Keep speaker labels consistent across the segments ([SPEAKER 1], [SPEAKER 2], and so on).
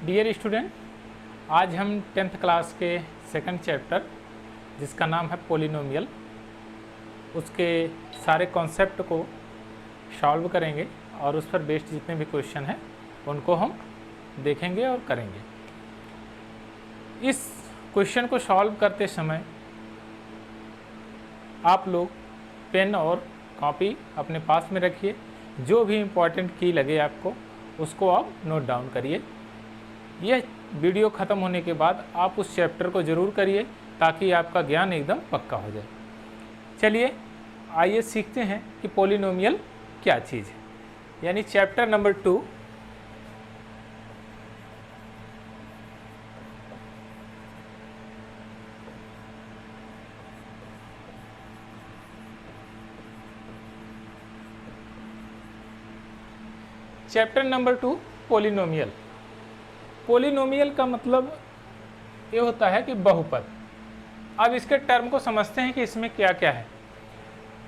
[SPEAKER 1] Dear student, आज हम 10th class के सेकंड चैप्टर जिसका नाम है पोलिनोमियल, उसके सारे कॉन्सेप्ट को सॉल्व करेंगे और उस पर बेस्ड जितने भी क्वेश्चन हैं उनको हम देखेंगे और करेंगे। इस क्वेश्चन को सॉल्व करते समय आप लोग पेन और कॉपी अपने पास में रखिए। जो भी इम्पोर्टेंट की लगे आपको उसको आप नोट डाउन करिए। यह वीडियो ख़त्म होने के बाद आप उस चैप्टर को ज़रूर करिए ताकि आपका ज्ञान एकदम पक्का हो जाए। चलिए आइए सीखते हैं कि पोलिनोमियल क्या चीज़ है, यानी chapter number 2 chapter number 2 polynomial. Polynomial का मतलब ये होता है कि बहुपद। अब इसके टर्म को समझते हैं कि इसमें क्या क्या है।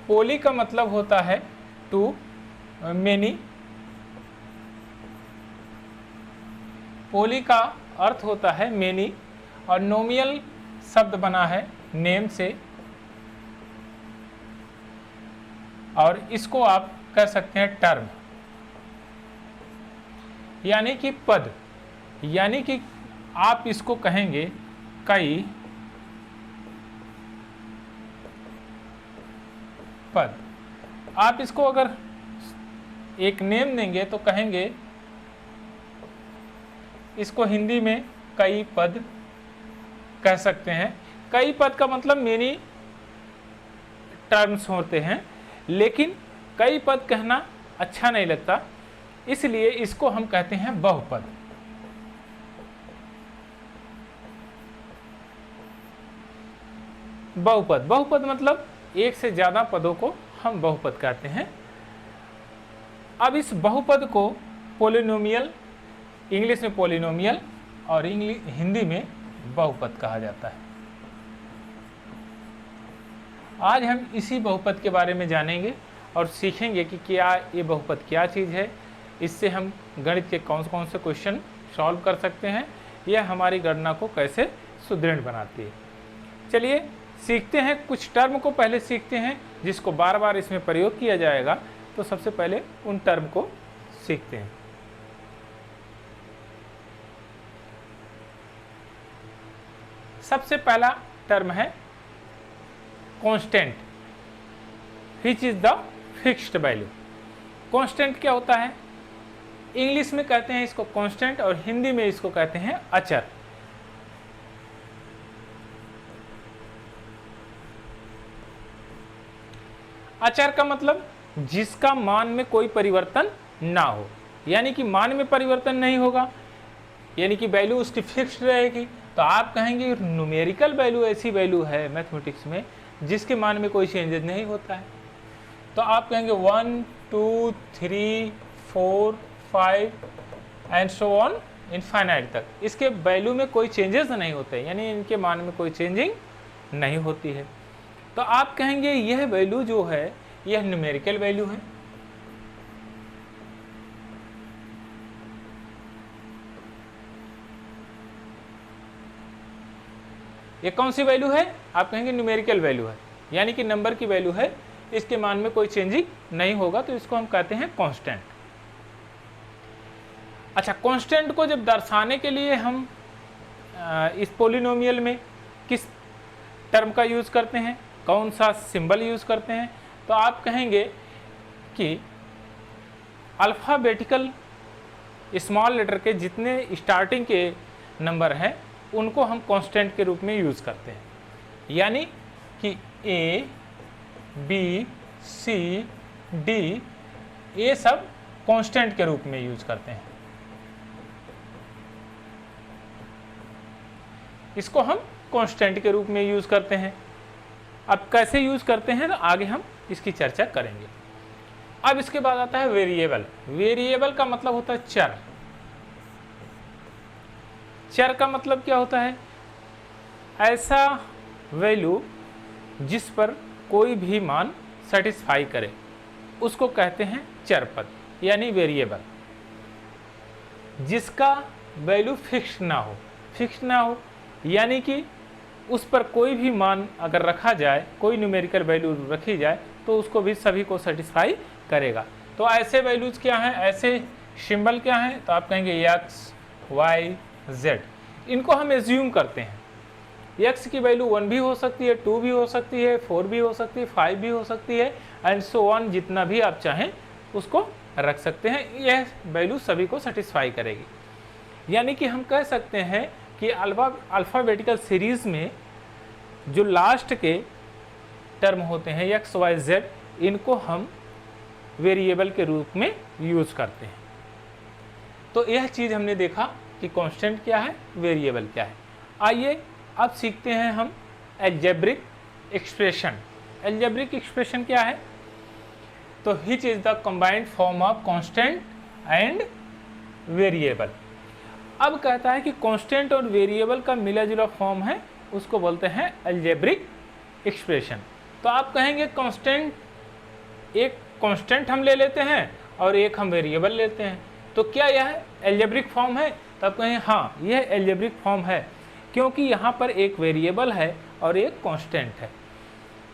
[SPEAKER 1] पोली का मतलब होता है टू, मेनी। पोली का अर्थ होता है मेनी, और नोमियल शब्द बना है नेम से, और इसको आप कह सकते हैं टर्म, यानी कि पद। यानी कि आप इसको कहेंगे कई पद। आप इसको अगर एक नेम देंगे तो कहेंगे, इसको हिंदी में कई पद कह सकते हैं। कई पद का मतलब मेनी टर्म्स होते हैं, लेकिन कई पद कहना अच्छा नहीं लगता, इसलिए इसको हम कहते हैं बहुपद। बहुपद मतलब एक से ज़्यादा पदों को हम बहुपद कहते हैं। अब इस बहुपद को पोलिनोमियल, इंग्लिश में पोलिनोमियल और हिंदी में बहुपद कहा जाता है। आज हम इसी बहुपद के बारे में जानेंगे और सीखेंगे कि क्या ये बहुपद क्या चीज़ है, इससे हम गणित के कौन कौन से क्वेश्चन सॉल्व कर सकते हैं, यह हमारी गणना को कैसे सुदृढ़ बनाती है। चलिए सीखते हैं। कुछ टर्म को पहले सीखते हैं जिसको बार बार इसमें प्रयोग किया जाएगा, तो सबसे पहले उन टर्म को सीखते हैं। सबसे पहला टर्म है constant, which is the fixed value. Constant क्या होता है? इंग्लिश में कहते हैं इसको कांस्टेंट और हिंदी में इसको कहते हैं अचर। अचर का मतलब जिसका मान में कोई परिवर्तन ना हो, यानी कि मान में परिवर्तन नहीं होगा, यानी कि वैल्यू उसकी फिक्स्ड रहेगी। तो आप कहेंगे न्यूमेरिकल वैल्यू ऐसी वैल्यू है मैथमेटिक्स में जिसके मान में कोई चेंजेस नहीं होता है। तो आप कहेंगे 1 2 3 4 5 एंड सो ऑन इनफाइनाइट तक, इसके वैल्यू में कोई चेंजेस नहीं होते, यानी इनके मान में कोई चेंजिंग नहीं होती है। तो आप कहेंगे यह वैल्यू जो है यह न्यूमेरिकल वैल्यू है। ये कौन सी वैल्यू है? आप कहेंगे न्यूमेरिकल वैल्यू है, यानी कि नंबर की वैल्यू है, इसके मान में कोई चेंजिंग नहीं होगा, तो इसको हम कहते हैं कांस्टेंट। अच्छा, कांस्टेंट को जब दर्शाने के लिए हम इस पोलिनोमियल में किस टर्म का यूज़ करते हैं, कौन सा सिंबल यूज़ करते हैं, तो आप कहेंगे कि अल्फ़ाबेटिकल स्मॉल लेटर के जितने स्टार्टिंग के नंबर हैं उनको हम कांस्टेंट के रूप में यूज़ करते हैं। यानी कि A B C D ये सब कांस्टेंट के रूप में यूज़ करते हैं। इसको हम कांस्टेंट के रूप में यूज़ करते हैं। अब कैसे यूज़ करते हैं तो आगे हम इसकी चर्चा करेंगे। अब इसके बाद आता है वेरिएबल। वेरिएबल का मतलब होता है चर। चर का मतलब क्या होता है? ऐसा वैल्यू जिस पर कोई भी मान सेटिस्फाई करे उसको कहते हैं चर पद, यानी वेरिएबल। जिसका वैल्यू फिक्स ना हो यानी कि उस पर कोई भी मान अगर रखा जाए, कोई न्यूमेरिकल वैल्यू रखी जाए तो उसको भी सभी को सेटिस्फाई करेगा। तो ऐसे वैल्यूज क्या हैं, ऐसे सिंबल क्या हैं, तो आप कहेंगे एक्स वाई जेड। इनको हम एज्यूम करते हैं। एक्स की वैल्यू 1 भी हो सकती है, 2 भी हो सकती है, 4 भी हो सकती है, 5 भी हो सकती है एंड सो ऑन, जितना भी आप चाहें उसको रख सकते हैं। यह वैल्यू सभी को सेटिस्फाई करेगी। यानी कि हम कह सकते हैं कि अल्फ़ाबेटिकल सीरीज़ में जो लास्ट के टर्म होते हैं एक्स वाई जेड, इनको हम वेरिएबल के रूप में यूज़ करते हैं। तो यह चीज़ हमने देखा कि कांस्टेंट क्या है, वेरिएबल क्या है। आइए अब सीखते हैं हम अलजेब्रिक एक्सप्रेशन। अलजेब्रिक एक्सप्रेशन क्या है, तो which is the combined form of constant and variable. अब कहता है कि कांस्टेंट और वेरिएबल का मिला जुला फॉर्म है, उसको बोलते हैं अलजेब्रिक एक्सप्रेशन। तो आप कहेंगे कांस्टेंट, एक कांस्टेंट हम ले लेते हैं और एक हम वेरिएबल लेते हैं, तो क्या यह अलजेब्रिक फॉर्म है? तो आप कहेंगे हाँ, यह अलजेब्रिक फॉर्म है, क्योंकि यहाँ पर एक वेरिएबल है और एक कांस्टेंट है।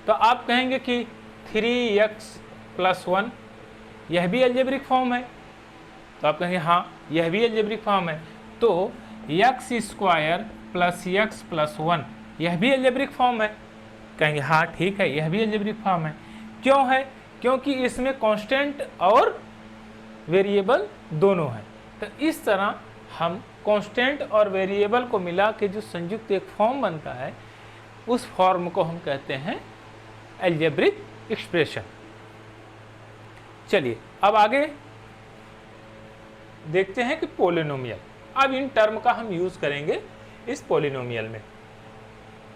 [SPEAKER 1] तो आप कहेंगे कि 3x+1 यह भी अलजेब्रिक फॉर्म है, तो आप कहेंगे हाँ, यह भी अलजेब्रिक फॉर्म है। तो x² + x+1 यह भी अलजेब्रिक फॉर्म है, कहेंगे हाँ ठीक है, यह भी अलजेब्रिक फॉर्म है। क्यों है? क्योंकि इसमें कांस्टेंट और वेरिएबल दोनों हैं। तो इस तरह हम कांस्टेंट और वेरिएबल को मिला के जो संयुक्त एक फॉर्म बनता है, उस फॉर्म को हम कहते हैं अलजेब्रिक एक्सप्रेशन। चलिए अब आगे देखते हैं कि पॉलिनोमियल। अब इन टर्म का हम यूज करेंगे इस पॉलिनोमियल में।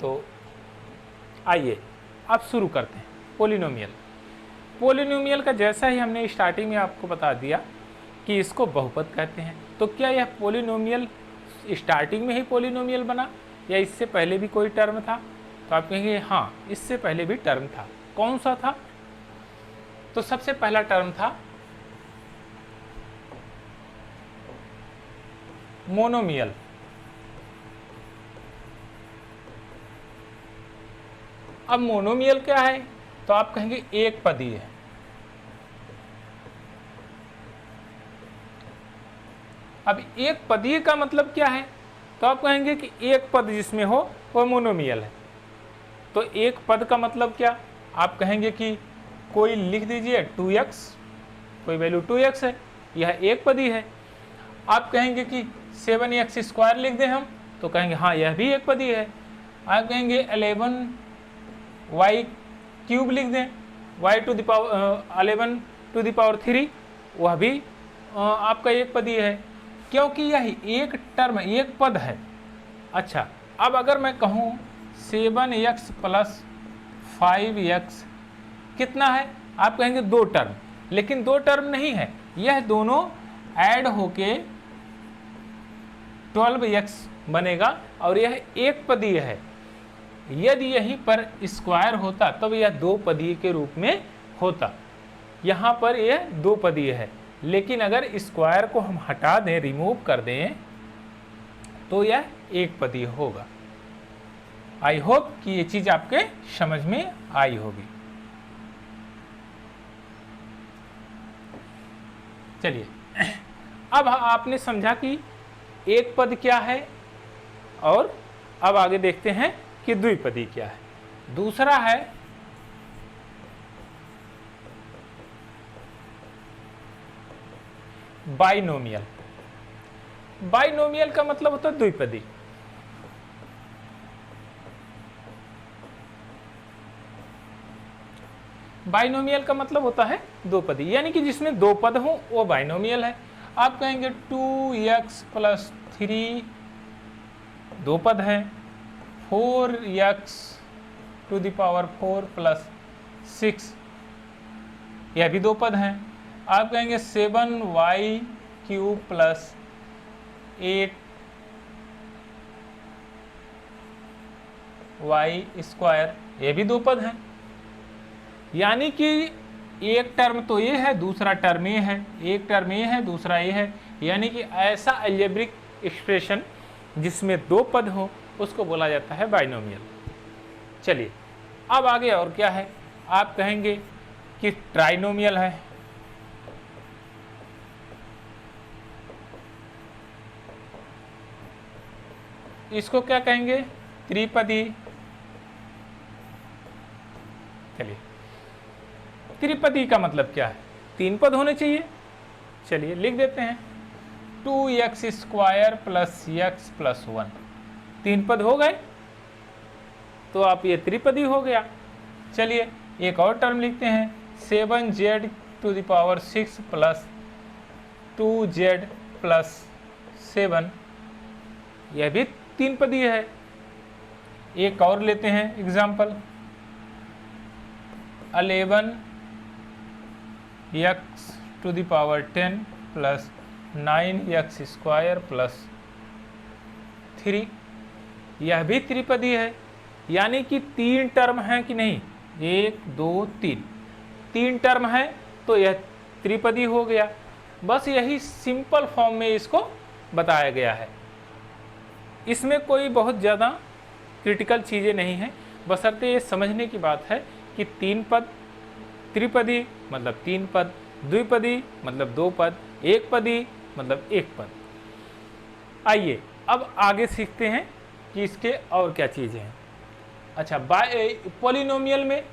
[SPEAKER 1] तो आइए अब शुरू करते हैं पॉलिनोमियल। पॉलिनोमियल का जैसा ही हमने स्टार्टिंग में आपको बता दिया कि इसको बहुपद कहते हैं, तो क्या यह पॉलिनोमियल स्टार्टिंग में ही पॉलिनोमियल बना या इससे पहले भी कोई टर्म था? तो आप कहेंगे हाँ, इससे पहले भी टर्म था। कौन सा था? तो सबसे पहला टर्म था मोनोमियल। अब मोनोमियल क्या है? तो आप कहेंगे एक पदी है। अब एक पदीय का मतलब क्या है? तो आप कहेंगे कि एक पद जिसमें हो वह मोनोमियल है। तो एक पद का मतलब क्या? आप कहेंगे कि कोई लिख दीजिए 2x, कोई वैल्यू 2x है, यह एक पदी है। आप कहेंगे कि 7x² लिख दें हम, तो कहेंगे हाँ, यह भी एक पदी है। आप कहेंगे 11y³ लिख दें, y⁻11⁻3, वह भी आपका एक पदी है, क्योंकि यह एक टर्म, एक पद है। अच्छा, अब अगर मैं कहूँ 7x + 5x कितना है? आप कहेंगे दो टर्म, लेकिन दो टर्म नहीं है, यह दोनों ऐड होके 12x बनेगा और यह एक पदीय है। यदि यहीं पर स्क्वायर होता तब यह दो पदीय के रूप में होता। यहाँ पर यह दो पदीय है, लेकिन अगर स्क्वायर को हम हटा दें, रिमूव कर दें, तो यह एक पदीय होगा। आई होप कि ये चीज आपके समझ में आई होगी। चलिए, अब आपने समझा कि एक पद क्या है, और अब आगे देखते हैं कि द्विपदी क्या है। दूसरा है बाइनोमियल। बाइनोमियल का मतलब होता है द्विपदी। बाइनोमियल का मतलब होता है दो पदी, यानी कि जिसमें दो पद हों वो बाइनोमियल है। आप कहेंगे 2x + 3 दो पद हैं, 4x⁴ + 6 यह भी दो पद हैं। आप कहेंगे 7y³ + 8y² ये भी दो पद हैं। यानी कि एक टर्म तो ये है, दूसरा टर्म ये है, एक टर्म ये है, दूसरा ये है। यानी कि ऐसा अलजेब्रिक एक्सप्रेशन जिसमें दो पद हो उसको बोला जाता है बाइनोमियल। चलिए अब आगे और क्या है, आप कहेंगे कि ट्राइनोमियल है। इसको क्या कहेंगे, त्रिपदी। चलिए त्रिपदी का मतलब क्या है, तीन पद होने चाहिए। चलिए लिख देते हैं 2x square plus x plus 1, तीन पद हो गए तो आप ये त्रिपदी हो गया। चलिए एक और टर्म लिखते हैं 7z to the power 6 plus 2z plus 7, यह भी तीन पदी है। एक और लेते हैं example 11x to the power 10 plus 9x square plus 3, यह भी त्रिपदी है। यानी कि तीन टर्म हैं कि नहीं, 1 2 3, तीन टर्म है तो यह त्रिपदी हो गया। बस यही सिंपल फॉर्म में इसको बताया गया है, इसमें कोई बहुत ज़्यादा क्रिटिकल चीज़ें नहीं हैं, बशर्ते ये समझने की बात है कि तीन पद, त्रिपदी मतलब तीन पद, द्विपदी मतलब दो पद, एक पदी मतलब एक पद। आइए अब आगे सीखते हैं कि इसके और क्या चीज़ें हैं। अच्छा, पॉलिनोमियल में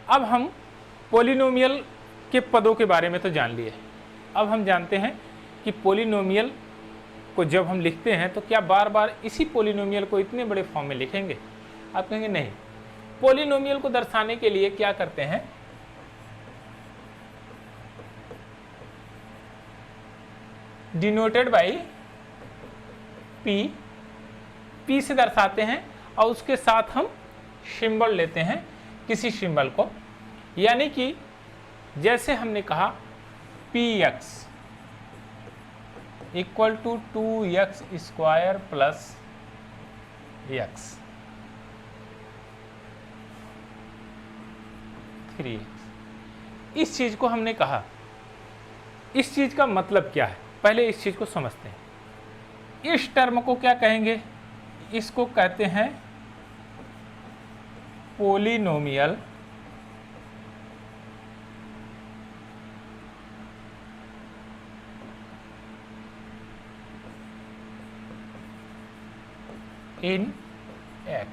[SPEAKER 1] अब हम पॉलिनोमियल के पदों के बारे में तो जान लिए, अब हम जानते हैं कि पॉलिनोमियल को जब हम लिखते हैं तो क्या बार बार इसी पॉलिनोमियल को इतने बड़े फॉर्म में लिखेंगे। आप कहेंगे नहीं, पॉलिनोमियल को दर्शाने के लिए क्या करते हैं, डिनोटेड बाई पी से दर्शाते हैं और उसके साथ हम सिंबल लेते हैं किसी सिंबल को। यानी कि जैसे हमने कहा px equal to 2x square plus x 3x, इस चीज को हमने कहा। इस चीज का मतलब क्या है, पहले इस चीज को समझते हैं। इस टर्म को क्या कहेंगे, इसको कहते हैं पॉलिनोमियल इन x,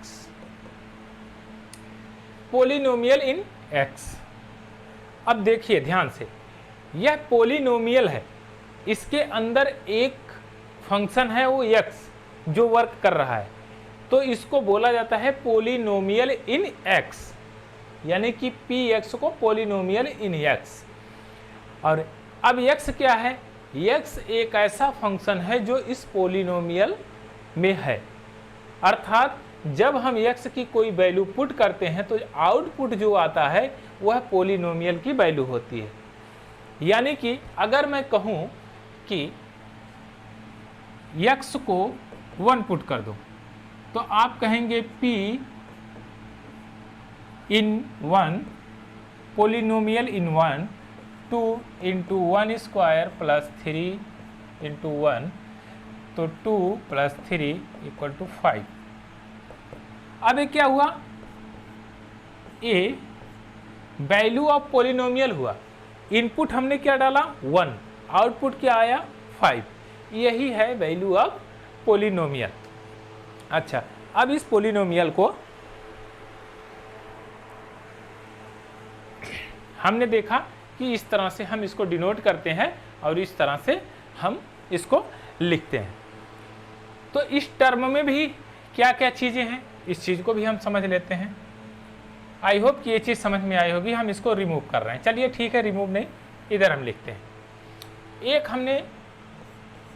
[SPEAKER 1] पॉलिनोमियल इन x। अब देखिए ध्यान से, यह पॉलिनोमियल है, इसके अंदर एक फंक्शन है वो x जो वर्क कर रहा है, तो इसको बोला जाता है पॉलिनोमियल इन x, यानी कि px को पॉलिनोमियल इन x। और अब x क्या है, x एक ऐसा फंक्शन है जो इस पॉलिनोमियल में है, अर्थात जब हम x की कोई वैल्यू पुट करते हैं तो आउटपुट जो आता है वह पॉलिनोमियल की वैल्यू होती है। यानी कि अगर मैं कहूँ कि x को 1 पुट कर दो तो आप कहेंगे p इन 1 पॉलिनोमियल इन 1 2 इंटू 1 स्क्वायर प्लस 3 इंटू 1, तो 2 प्लस 3 इक्वल टू 5। अब ये क्या हुआ, ए वैल्यू ऑफ पॉलिनोमियल हुआ, इनपुट हमने क्या डाला 1, आउटपुट क्या आया 5, यही है वैल्यू ऑफ पॉलिनोमियल। अच्छा, अब इस पॉलिनोमियल को हमने देखा कि इस तरह से हम इसको डिनोट करते हैं और इस तरह से हम इसको लिखते हैं। तो इस टर्म में भी क्या क्या चीज़ें हैं, इस चीज़ को भी हम समझ लेते हैं। आई होप कि ये चीज़ समझ में आई होगी। हम इसको रिमूव कर रहे हैं, चलिए ठीक है, रिमूव नहीं, इधर हम लिखते हैं। एक हमने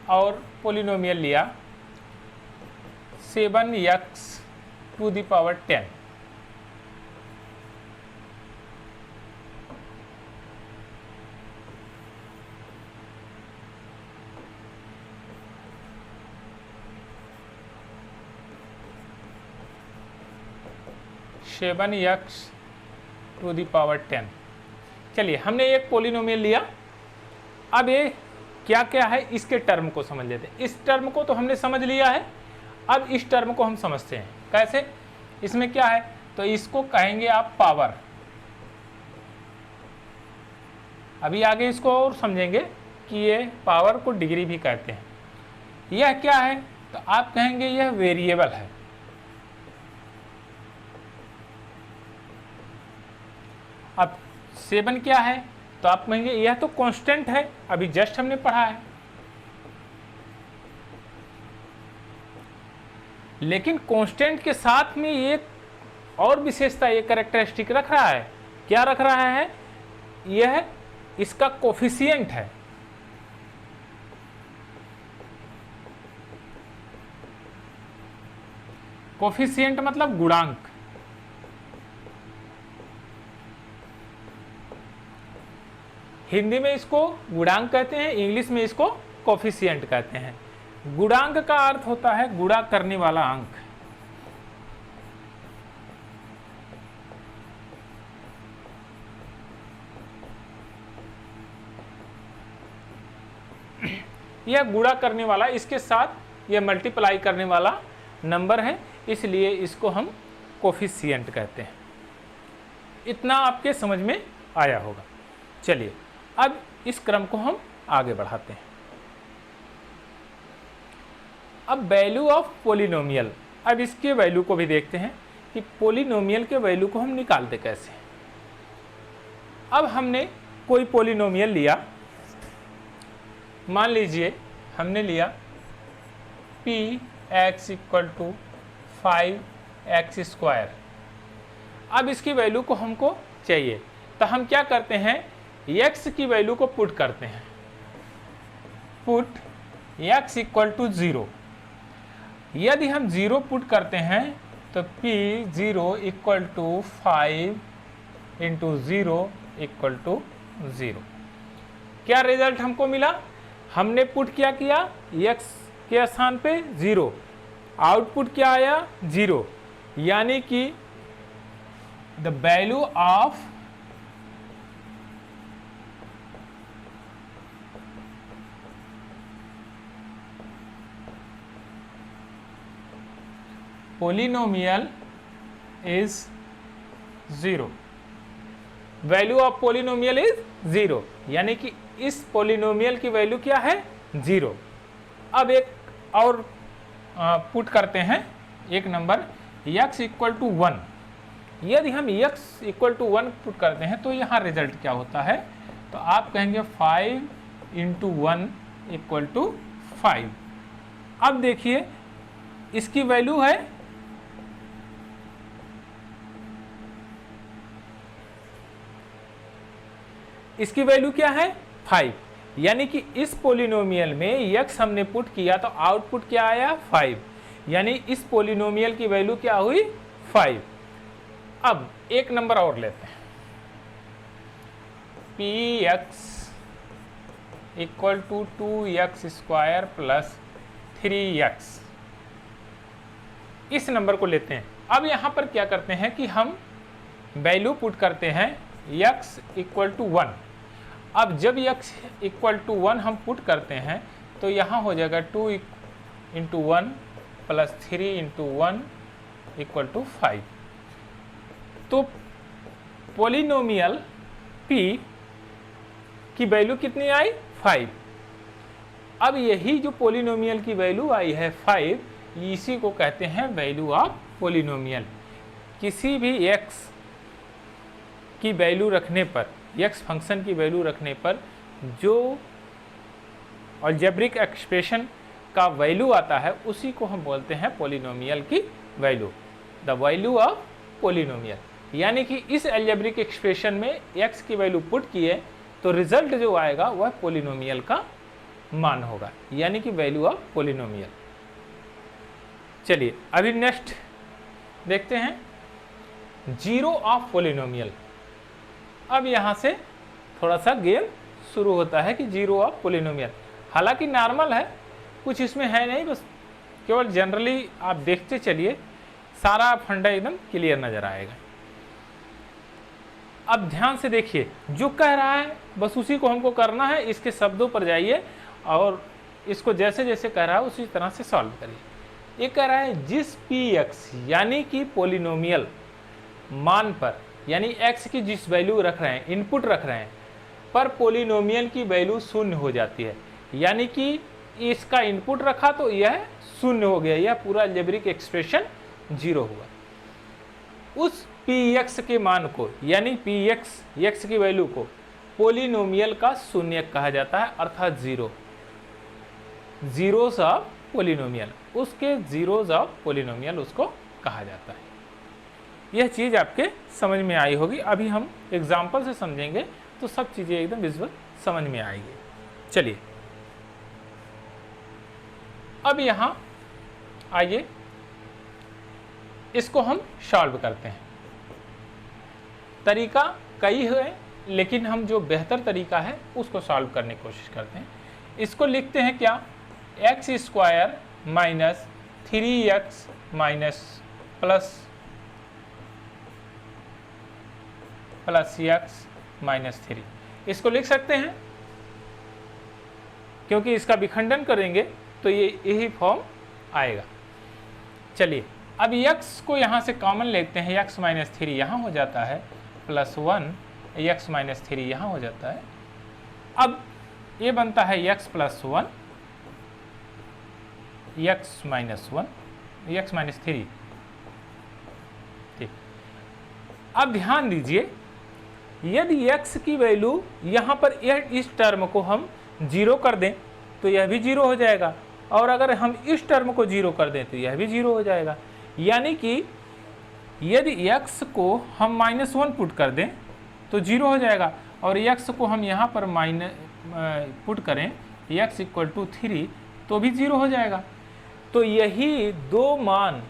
[SPEAKER 1] और पॉलिनोमियल लिया 7x to the power 10, x to the power 10। चलिए हमने एक पॉलिनोमियल लिया। अब ये क्या क्या है इसके टर्म को समझ लेते हैं। इस टर्म को तो हमने समझ लिया है, अब इस टर्म को हम समझते हैं कैसे। इसमें क्या है, तो इसको कहेंगे आप पावर। अभी आगे इसको और समझेंगे कि ये पावर को डिग्री भी कहते हैं। यह क्या है, तो आप कहेंगे यह वेरिएबल है। अब 7 क्या है, तो आप कहेंगे यह तो कांस्टेंट है, अभी जस्ट हमने पढ़ा है। लेकिन कांस्टेंट के साथ में एक और विशेषता, एक कैरेक्टरिस्टिक रख रहा है। क्या रख रहा है, यह इसका कोफिशिएंट है। कोफिशिएंट मतलब गुणांक। हिंदी में इसको गुणांक कहते हैं, इंग्लिश में इसको कोफिशिएंट कहते हैं। गुणांक का अर्थ होता है गुणा करने वाला अंक। यह गुणा करने वाला, इसके साथ यह मल्टीप्लाई करने वाला नंबर है, इसलिए इसको हम कोफिशिएंट कहते हैं। इतना आपके समझ में आया होगा। चलिए अब इस क्रम को हम आगे बढ़ाते हैं। अब वैल्यू ऑफ पोलिनोमियल, अब इसके वैल्यू को भी देखते हैं कि पोलिनोमियल के वैल्यू को हम निकालते कैसे। अब हमने कोई पोलिनोमियल लिया, मान लीजिए हमने लिया px = 5x²। अब इसकी वैल्यू को हमको चाहिए, तो हम क्या करते हैं, x की वैल्यू को पुट करते हैं। Put x = 0। यदि हम 0 पुट करते हैं तो p0 = 5 × 0 = 0। क्या रिजल्ट हमको मिला, हमने पुट क्या किया, x के स्थान पे 0, आउटपुट क्या आया 0, यानी कि the value of polynomial is 0। Value of polynomial is 0, यानी कि इस पोलिनोमियल की वैल्यू क्या है 0। अब एक और पुट करते हैं एक नंबर x = 1। यदि हम x = 1 पुट करते हैं तो यहाँ रिजल्ट क्या होता है, तो आप कहेंगे 5 × 1 = 5। अब देखिए इसकी वैल्यू है इसकी वैल्यू क्या है 5, यानी कि इस पोलिनोमियल में x हमने पुट किया तो आउटपुट क्या आया 5, यानी इस पोलिनोमियल की वैल्यू क्या हुई 5। अब एक नंबर और लेते हैं, px = 2x² + 3x। इस नंबर को लेते हैं। अब यहाँ पर क्या करते हैं कि हम वैल्यू पुट करते हैं x = 1। अब जब x = 1 हम पुट करते हैं तो यहाँ हो जाएगा 2 × 1 + 3 × 1 = 5। तो पोलिनोमियल p की वैल्यू कितनी आई 5। अब यही जो पोलिनोमियल की वैल्यू आई है 5, इसी को कहते हैं वैल्यू ऑफ पोलिनोमियल। किसी भी x की वैल्यू रखने पर, x फंक्शन की वैल्यू रखने पर जो अलजेब्रिक एक्सप्रेशन का वैल्यू आता है उसी को हम बोलते हैं पोलिनोमियल की value, the value of polynomial. यानी कि इस अलजेब्रिक एक्सप्रेशन में x की वैल्यू पुट किए तो रिजल्ट जो आएगा वह पोलिनोमियल का मान होगा, यानी कि वैल्यू ऑफ पोलिनोमियल। चलिए अभी नेक्स्ट देखते हैं, जीरो ऑफ पोलिनोमियल। अब यहाँ से थोड़ा सा गेम शुरू होता है कि जीरो ऑफ पोलिनोमियल, हालांकि नॉर्मल है, कुछ इसमें है नहीं, बस केवल जनरली आप देखते चलिए, सारा फंडा एकदम क्लियर नजर आएगा। अब ध्यान से देखिए, जो कह रहा है बस उसी को हमको करना है, इसके शब्दों पर जाइए और इसको जैसे जैसे कह रहा है उसी तरह से सॉल्व करिए। ये कह रहा है जिस px यानी कि पोलिनोमियल मान पर, यानी x की जिस वैल्यू रख रहे हैं, इनपुट रख रहे हैं, पर पोलिनोमियल की वैल्यू शून्य हो जाती है, यानी कि इसका इनपुट रखा तो यह शून्य हो गया, यह पूरा अलजेब्रिक एक्सप्रेशन 0 हुआ। उस px के मान को, यानी px x की वैल्यू को पोलिनोमियल का शून्य कहा जाता है, अर्थात 0, जीरोस ऑफ पोलिनोमियल, उसके जीरोस ऑफ पोलिनोमियल उसको कहा जाता है। यह चीज़ आपके समझ में आई होगी। अभी हम एग्जाम्पल से समझेंगे तो सब चीज़ें एकदम विजुअल समझ में आएगी। चलिए अब यहाँ आइए इसको हम सॉल्व करते हैं। तरीका कई है, लेकिन हम जो बेहतर तरीका है उसको सॉल्व करने की कोशिश करते हैं। इसको लिखते हैं क्या, x square minus 3x minus plus x minus 3, इसको लिख सकते हैं क्योंकि इसका विखंडन करेंगे तो ये यही फॉर्म आएगा। चलिए अब x को यहाँ से कॉमन लेते हैं, x माइनस 3 यहाँ हो जाता है, प्लस 1 x माइनस 3 यहाँ हो जाता है। अब ये बनता है x plus 1 x minus 1 x minus 3। ठीक, अब ध्यान दीजिए यदि x की वैल्यू यहाँ पर इस टर्म को हम 0 कर दें तो यह भी 0 हो जाएगा, और अगर हम इस टर्म को 0 कर दें तो यह भी 0 हो जाएगा। यानी कि यदि x को हम -1 पुट कर दें तो 0 हो जाएगा, और x को हम यहाँ पर पुट करें x इक्वल टू 3 तो भी 0 हो जाएगा। तो यही दो मान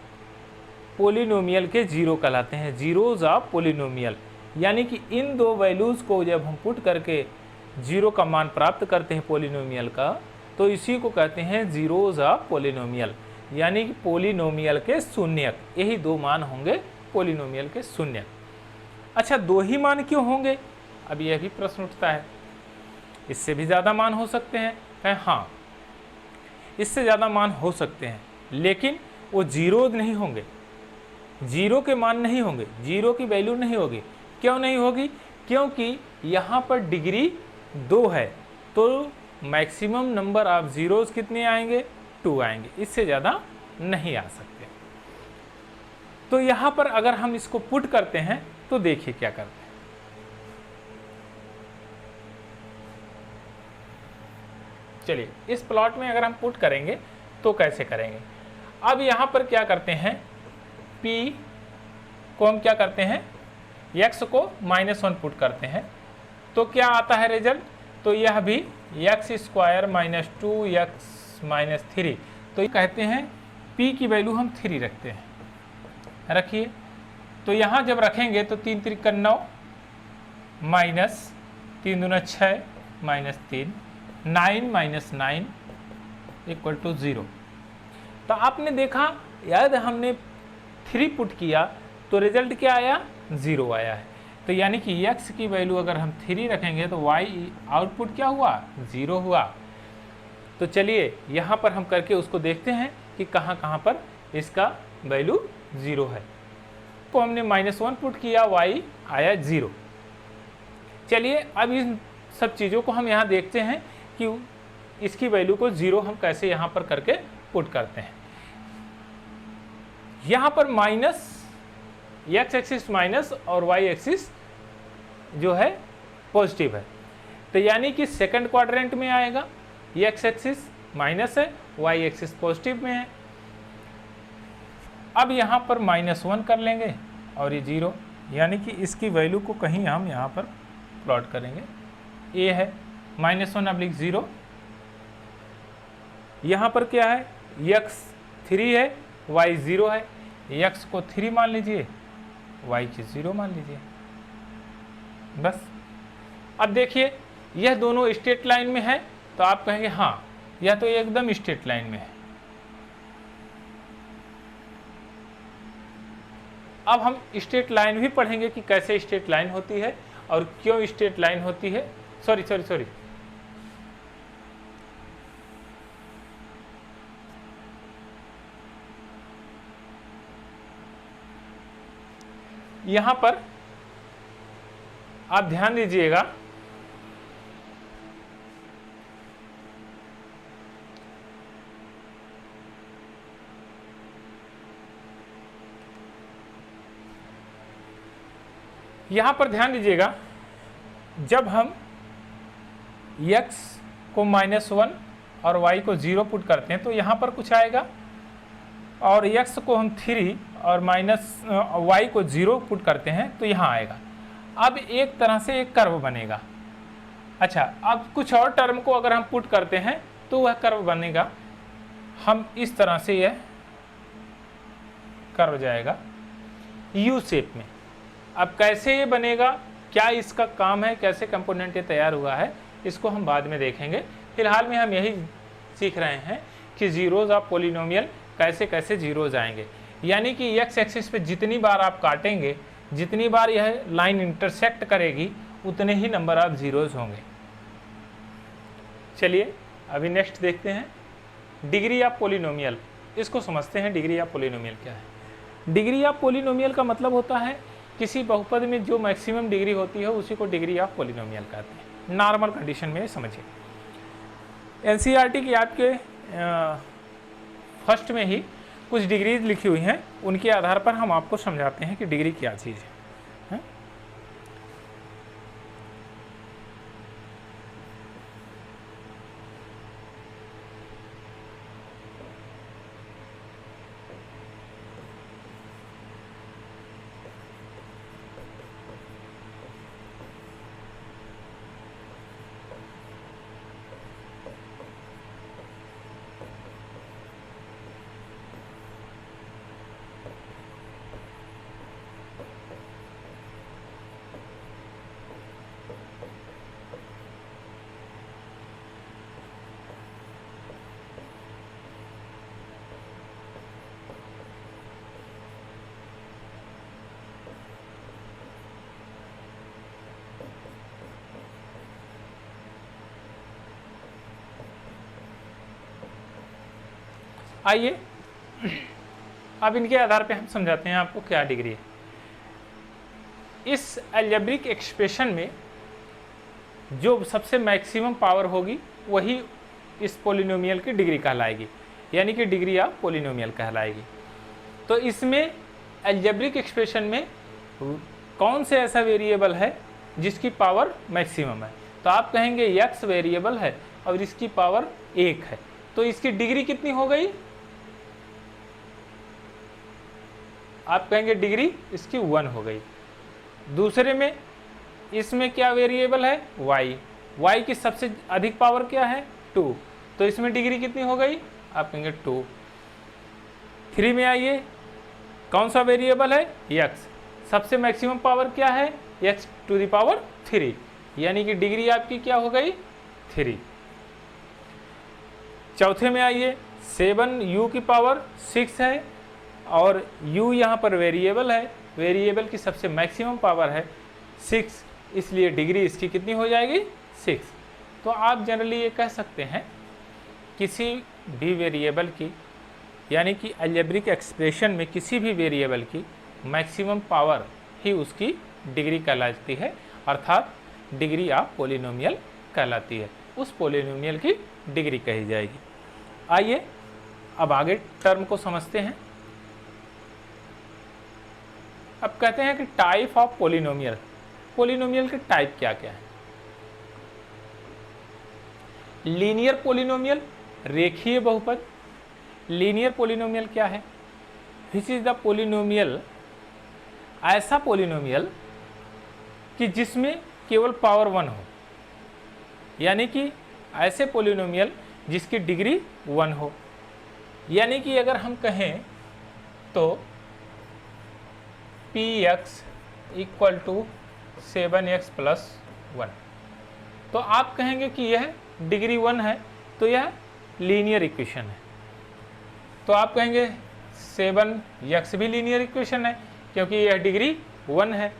[SPEAKER 1] पोलिनोमियल के 0 कहलाते हैं, जीरोज ऑफ पोलिनोमियल। यानी कि इन दो वैल्यूज़ को जब हम पुट करके 0 का मान प्राप्त करते हैं पोलिनोमियल का, तो इसी को कहते हैं जीरोज ऑफ पोलिनोमियल, यानी कि पोलिनोमियल के शून्यक। यही दो मान होंगे पोलिनोमियल के शून्यक। अच्छा, दो ही मान क्यों होंगे, अब यह भी प्रश्न उठता है। इससे भी ज़्यादा मान हो सकते हैं, हाँ इससे ज़्यादा मान हो सकते हैं, लेकिन वो जीरो नहीं होंगे, 0 के मान नहीं होंगे, 0 की वैल्यू नहीं होगी। क्यों नहीं होगी, क्योंकि यहाँ पर डिग्री 2 है, तो मैक्सिमम नंबर ऑफ जीरोज कितने आएंगे, 2 आएंगे, इससे ज़्यादा नहीं आ सकते। तो यहाँ पर अगर हम इसको पुट करते हैं तो देखिए क्या करते हैं। चलिए इस प्लॉट में अगर हम पुट करेंगे तो कैसे करेंगे। अब यहाँ पर क्या करते हैं, p को हम क्या करते हैं, x को -1 पुट करते हैं तो क्या आता है रिजल्ट, तो यह भी x square minus 2x minus 3। तो ये कहते हैं p की वैल्यू हम 3 रखते हैं, रखिए। तो यहाँ जब रखेंगे तो 3 3 9 माइनस 3 दूना 6 माइनस 3 9 माइनस 9 इक्वल टू 0। तो आपने देखा याद हमने 3 पुट किया तो रिजल्ट क्या आया, 0 आया है। तो यानी कि x की वैल्यू अगर हम 3 रखेंगे तो y आउटपुट क्या हुआ, 0 हुआ। तो चलिए यहाँ पर हम करके उसको देखते हैं कि कहाँ कहाँ पर इसका वैल्यू 0 है। तो हमने -1 पुट किया, y आया 0। चलिए अब इन सब चीज़ों को हम यहाँ देखते हैं कि इसकी वैल्यू को 0 हम कैसे यहाँ पर करके पुट करते हैं। यहाँ पर माइनस x एक्सिस माइनस और y एक्सिस जो है पॉजिटिव है, तो यानी कि सेकंड क्वाड्रेंट में आएगा, x एक्सिस माइनस है, y एक्सिस पॉजिटिव में है। अब यहाँ पर -1 कर लेंगे और ये 0, यानी कि इसकी वैल्यू को कहीं हम यहाँ पर प्लॉट करेंगे। ये है -1/0, यहाँ पर क्या है, x 3 है, y 0 है, x को 3 मान लीजिए, y की 0 मान लीजिए, बस। अब देखिए यह दोनों स्ट्रेट लाइन में है, तो आप कहेंगे हाँ यह तो एकदम स्ट्रेट लाइन में है। अब हम स्ट्रेट लाइन भी पढ़ेंगे कि कैसे स्ट्रेट लाइन होती है और क्यों स्ट्रेट लाइन होती है। सॉरी यहां पर आप ध्यान दीजिएगा, यहां पर ध्यान दीजिएगा, जब हम x को -1 और y को 0 पुट करते हैं तो यहाँ पर कुछ आएगा, और x को हम 3 और y को 0 पुट करते हैं तो यहाँ आएगा। अब एक तरह से एक कर्व बनेगा। अच्छा, अब कुछ और टर्म को अगर हम पुट करते हैं तो वह कर्व बनेगा, हम इस तरह से यह कर्व जाएगा U शेप में। अब कैसे ये बनेगा, क्या इसका काम है, कैसे कंपोनेंट ये तैयार हुआ है, इसको हम बाद में देखेंगे। फिलहाल में हम यही सीख रहे हैं कि जीरोज ऑफ पोलिनोमियल कैसे कैसे जीरोज आएंगे, यानी कि एक्स एक्सिस पे जितनी बार आप काटेंगे, जितनी बार यह लाइन इंटरसेक्ट करेगी, उतने ही नंबर ऑफ जीरोज होंगे। चलिए अभी नेक्स्ट देखते हैं, डिग्री ऑफ पोलिनोमियल। इसको समझते हैं, डिग्री ऑफ पोलिनोमियल क्या है। डिग्री ऑफ पोलिनोमियल का मतलब होता है किसी बहुपद में जो मैक्सिमम डिग्री होती है उसी को डिग्री ऑफ पोलिनोमियल कहते हैं। नॉर्मल कंडीशन में समझिए, एनसीईआरटी की आपके फर्स्ट में ही कुछ डिग्रीज लिखी हुई हैं, उनके आधार पर हम आपको समझाते हैं कि डिग्री क्या चीज़ है। आइए अब इनके आधार पे हम समझाते हैं आपको क्या डिग्री है। इस अलजेब्रिक एक्सप्रेशन में जो सबसे मैक्सिमम पावर होगी वही इस पोलिनोमियल की डिग्री कहलाएगी, यानी कि डिग्री ऑफ पोलिनोमियल कहलाएगी। तो इसमें अलजेब्रिक एक्सप्रेशन में कौन से ऐसा वेरिएबल है जिसकी पावर मैक्सिमम है, तो आप कहेंगे x वेरिएबल है और इसकी पावर 1 है, तो इसकी डिग्री कितनी हो गई, आप कहेंगे डिग्री इसकी 1 हो गई। दूसरे में इसमें क्या वेरिएबल है, y की सबसे अधिक पावर क्या है 2, तो इसमें डिग्री कितनी हो गई, आप कहेंगे 2। 3 में आइए, कौन सा वेरिएबल है, x, सबसे मैक्सिमम पावर क्या है, x टू द पावर 3, यानी कि डिग्री आपकी क्या हो गई 3। चौथे में आइए, 7 u की पावर 6 है और u यहाँ पर वेरिएबल है, वेरिएबल की सबसे मैक्सिमम पावर है 6, इसलिए डिग्री इसकी कितनी हो जाएगी 6। तो आप जनरली ये कह सकते हैं किसी भी वेरिएबल की, यानी कि अलजेब्रिक एक्सप्रेशन में किसी भी वेरिएबल की मैक्सिमम पावर ही उसकी डिग्री कहलाती है, अर्थात डिग्री ऑफ पोलिनोमियल कहलाती है, उस पोलिनोमियल की डिग्री कही जाएगी। आइए अब आगे टर्म को समझते हैं। अब कहते हैं कि टाइप ऑफ पोलिनोमियल, पोलिनोमियल के टाइप क्या क्या है। लीनियर पोलिनोमियल, रेखीय बहुपद। लीनियर पोलिनोमियल क्या है, दिस इज द पोलिनोमियल, ऐसा पोलिनोमियल कि जिसमें केवल पावर 1 हो, यानी कि ऐसे पोलिनोमियल जिसकी डिग्री 1 हो। यानी कि अगर हम कहें तो px equal to 7x plus 1, तो आप कहेंगे कि यह डिग्री 1 है, तो यह लीनियर इक्वेशन है। तो आप कहेंगे 7x भी लीनियर इक्वेशन है क्योंकि यह डिग्री 1 है।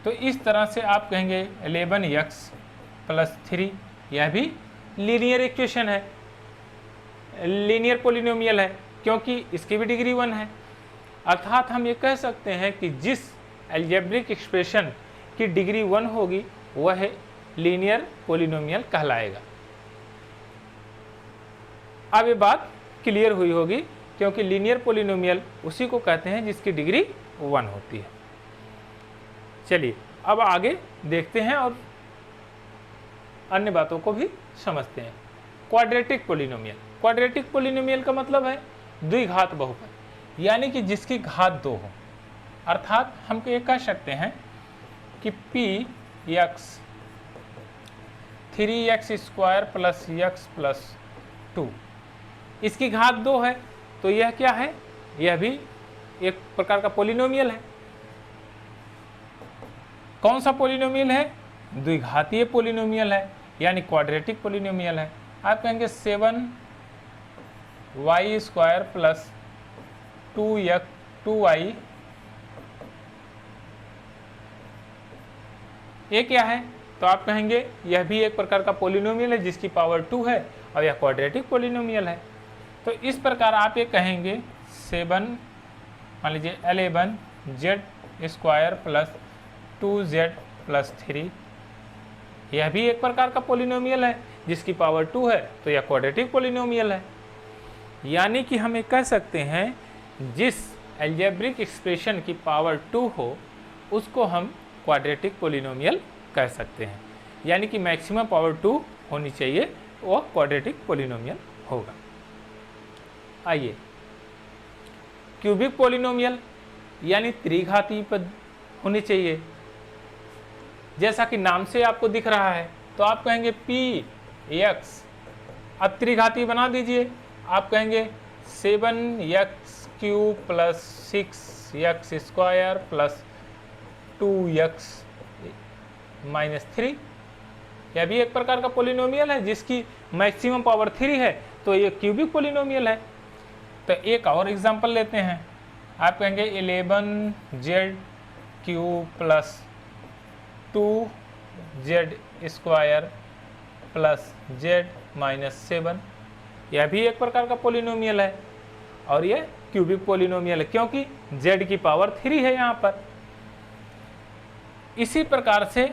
[SPEAKER 1] तो इस तरह से आप कहेंगे 11x प्लस 3, यह भी लीनियर इक्वेशन है, लीनियर पोलिनोमियल है क्योंकि इसकी भी डिग्री 1 है। अर्थात हम ये कह सकते हैं कि जिस अलजेब्रिक एक्सप्रेशन की डिग्री 1 होगी वह लीनियर पोलिनोमियल कहलाएगा। अब ये बात क्लियर हुई होगी, क्योंकि लीनियर पोलिनोमियल उसी को कहते हैं जिसकी डिग्री 1 होती है। चलिए अब आगे देखते हैं और अन्य बातों को भी समझते हैं। क्वाड्रेटिक पोलिनोमियल, क्वाड्रेटिक पोलिनोमियल का मतलब है द्विघात बहुपद, यानी कि जिसकी घात 2 हो। अर्थात हम ये कह सकते हैं कि p x 3x² plus x plus 2 इसकी घात 2 है, तो यह क्या है, यह भी एक प्रकार का पोलिनोमियल है। कौन सा पोलिनोमियल है, द्विघातीय पोलिनोमियल है, यानी क्वाड्रेटिक पोलिनोमियल है। आप कहेंगे 7y² प्लस 2y, ये क्या है, तो आप कहेंगे यह भी एक प्रकार का पोलिनोमियल है जिसकी पावर 2 है और यह क्वाड्रेटिक पोलिनोमियल है। तो इस प्रकार आप ये कहेंगे 7 मान लीजिए 11z² प्लस 2z प्लस 3, यह भी एक प्रकार का पोलिनोमियल है जिसकी पावर 2 है, तो यह क्वाड्रेटिक पोलिनोमियल है। यानी कि हम ये कह सकते हैं जिस अलजेब्रिक एक्सप्रेशन की पावर 2 हो उसको हम क्वाड्रेटिक पोलिनोमियल कह सकते हैं, यानी कि मैक्सिमम पावर 2 होनी चाहिए, वह क्वाड्रेटिक पोलिनोमियल होगा। आइए क्यूबिक पोलिनोमियल, यानी त्रिघातीय पद होनी चाहिए, जैसा कि नाम से आपको दिख रहा है। तो आप कहेंगे पी एक्स, अब त्रिघातीय बना दीजिए, आप कहेंगे 7x³ plus 6x² plus 2x minus 3, यह भी एक प्रकार का पोलिनोमियल है जिसकी मैक्सिमम पावर 3 है, तो ये क्यूबिक पोलिनोमियल है। तो एक और एग्जांपल लेते हैं, आप कहेंगे 11z³ plus 2z² plus z minus 7, यह भी एक प्रकार का पोलिनोमियल है और यह क्यूबिक पोलिनोमियल है क्योंकि z की पावर 3 है यहाँ पर। इसी प्रकार से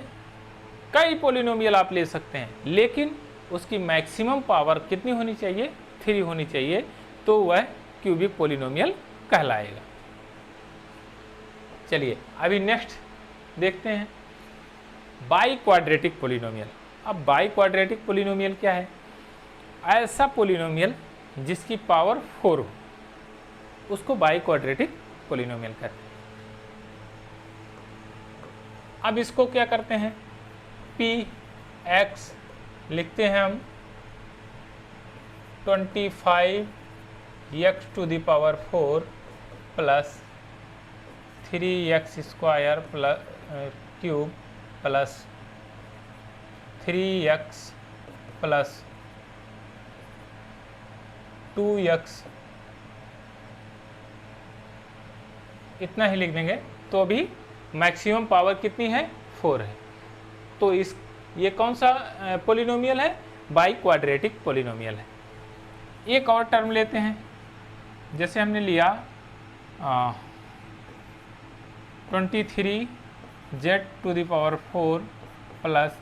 [SPEAKER 1] कई पोलिनोमियल आप ले सकते हैं, लेकिन उसकी मैक्सिमम पावर कितनी होनी चाहिए, 3 होनी चाहिए, तो वह क्यूबिक पोलिनोमियल कहलाएगा। चलिए अभी नेक्स्ट देखते हैं बाई क्वाड्रेटिक पोलिनोमियल। अब बाई क्वाड्रेटिक पोलिनोमियल क्या है, ऐसा पोलिनोमियल जिसकी पावर 4 हो उसको बाई क्वाड्रेटिक पोलिनोमियल कहते हैं। अब इसको क्या करते हैं, पी एक्स लिखते हैं हम 25x⁴ plus 3x² plus cube plus 3x plus 2x, इतना ही लिख देंगे तो अभी मैक्सिमम पावर कितनी है, 4 है। तो ये कौन सा पोलिनोमियल है, बाई क्वाड्रेटिक पोलिनोमियल है। एक और टर्म लेते हैं, जैसे हमने लिया 23z⁴ plus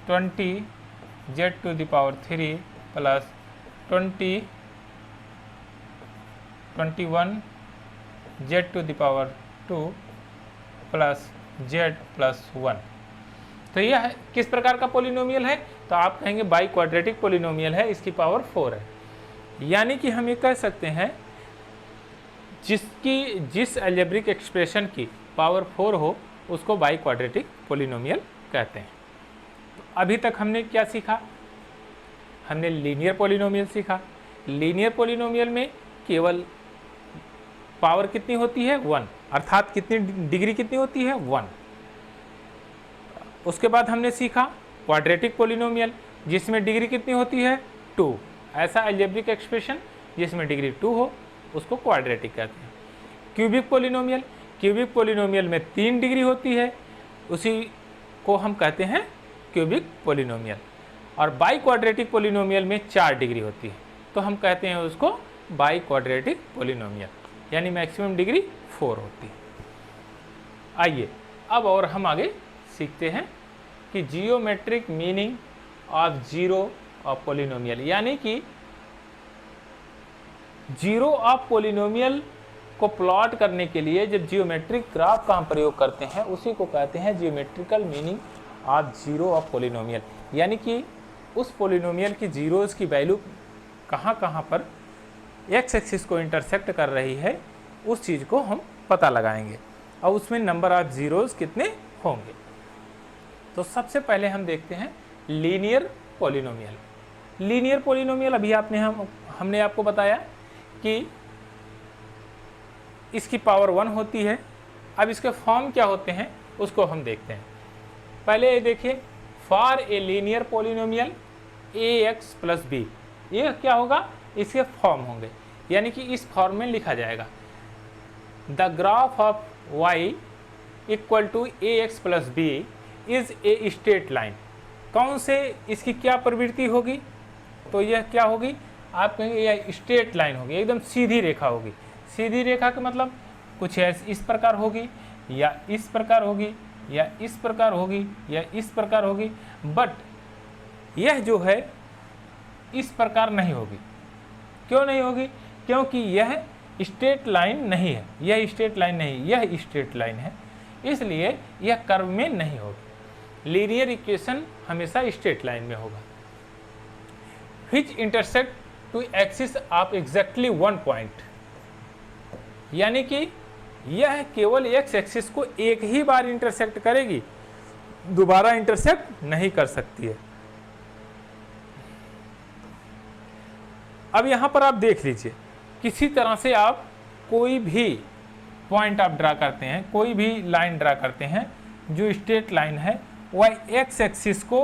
[SPEAKER 1] 20z⁴ plus 21z⁴ plus z plus 1। तो यह किस प्रकार का पोलिनोमियल है, तो आप कहेंगे बाई क्वाड्रेटिक पोलिनोमियल है, इसकी पावर 4 है। यानी कि हम ये कह सकते हैं जिस अलजेब्रिक एक्सप्रेशन की पावर 4 हो उसको बाई क्वाड्रेटिक पोलिनोमियल कहते हैं। तो अभी तक हमने क्या सीखा, हमने लीनियर पोलिनोमियल सीखा। लीनियर पोलिनोमियल में केवल पावर कितनी होती है, 1, अर्थात कितनी डिग्री कितनी होती है, 1। उसके बाद हमने सीखा क्वाड्रेटिक पोलिनोमियल जिसमें डिग्री कितनी होती है, 2। ऐसा अलजेब्रिक एक्सप्रेशन जिसमें डिग्री 2 हो उसको क्वाड्रेटिक कहते हैं। क्यूबिक पोलिनोमियल, क्यूबिक पोलिनोमियल में 3 डिग्री होती है, उसी को हम कहते हैं क्यूबिक पोलिनोमियल। और बाई क्वाड्रेटिक पोलिनोमियल में 4 डिग्री होती है, तो हम कहते हैं उसको बाई क्वाड्रेटिक पोलिनोमियल, यानी मैक्सिमम डिग्री 4 होती है। आइए अब और हम आगे सीखते हैं कि geometric meaning of zero of polynomial, यानी कि जीरो ऑफ पोलिनोमियल को प्लॉट करने के लिए जब जियोमेट्रिक ग्राफ का हम प्रयोग करते हैं उसी को कहते हैं geometrical meaning of zero of polynomial, यानी कि उस पोलिनोमियल की जीरोज़ की वैल्यू कहाँ कहाँ पर एक्स एक्सिस को इंटरसेक्ट कर रही है उस चीज़ को हम पता लगाएंगे और उसमें नंबर ऑफ जीरोज़ कितने होंगे। तो सबसे पहले हम देखते हैं लीनियर पोलिनोमियल। लीनियर पोलिनोमियल अभी हमने आपको बताया कि इसकी पावर 1 होती है। अब इसके फॉर्म क्या होते हैं उसको हम देखते हैं। पहले ये देखिए, for a linear polynomial ax plus b, ये क्या होगा, इसके फॉर्म होंगे, यानी कि इस फॉर्म में लिखा जाएगा the graph of y equal to ax plus b is a straight line. कौन से इसकी क्या प्रवृत्ति होगी, तो यह क्या होगी, आप कहेंगे यह स्ट्रेट लाइन होगी, एकदम सीधी रेखा होगी। सीधी रेखा का मतलब कुछ इस प्रकार होगी या इस प्रकार होगी या इस प्रकार होगी या इस प्रकार होगी, बट यह जो है इस प्रकार नहीं होगी। क्यों नहीं होगी, क्योंकि यह स्ट्रेट लाइन नहीं है, यह स्ट्रेट लाइन नहीं, यह स्ट्रेट लाइन है, इसलिए यह कर्व में नहीं होगी। लीनियर इक्वेशन हमेशा स्ट्रेट लाइन में होगा। Which intersect to axis of exactly 1 point, यानी कि यह केवल एक्स एक्सिस को एक ही बार इंटरसेक्ट करेगी, दोबारा इंटरसेक्ट नहीं कर सकती है। अब यहां पर आप देख लीजिए, किसी तरह से आप कोई भी पॉइंट आप ड्रा करते हैं, कोई भी लाइन ड्रा करते हैं जो स्ट्रेट लाइन है, वह एक्स एक्सिस को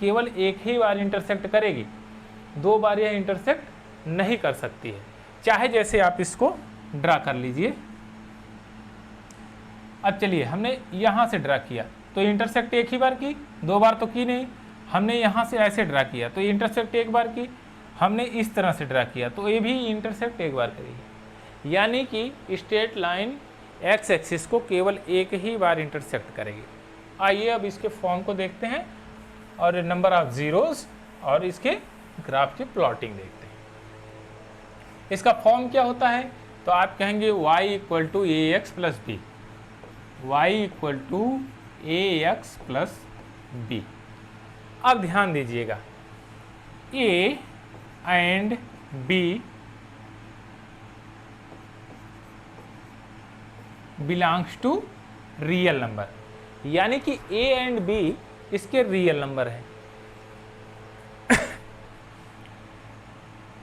[SPEAKER 1] केवल एक ही बार इंटरसेक्ट करेगी, 2 बार यह इंटरसेक्ट नहीं कर सकती है। चाहे जैसे आप इसको ड्रा कर लीजिए। अब चलिए, हमने यहाँ से ड्रा किया तो इंटरसेक्ट एक ही बार की, 2 बार तो की नहीं। हमने यहाँ से ऐसे ड्रा किया तो इंटरसेक्ट एक बार की। हमने इस तरह से ड्रा किया तो ये भी इंटरसेक्ट एक बार करेगी, यानी कि स्ट्रेट लाइन एक्स एक्सिस को केवल एक ही बार इंटरसेक्ट करेगी। आइए अब इसके फॉर्म को देखते हैं और नंबर ऑफ जीरोस और इसके ग्राफ की प्लॉटिंग देखते हैं। इसका फॉर्म क्या होता है, तो आप कहेंगे y equal to a x plus b, y equal to a x plus b. अब ध्यान दीजिएगा, a and b belongs to real number, यानी कि a एंड b इसके रियल नंबर है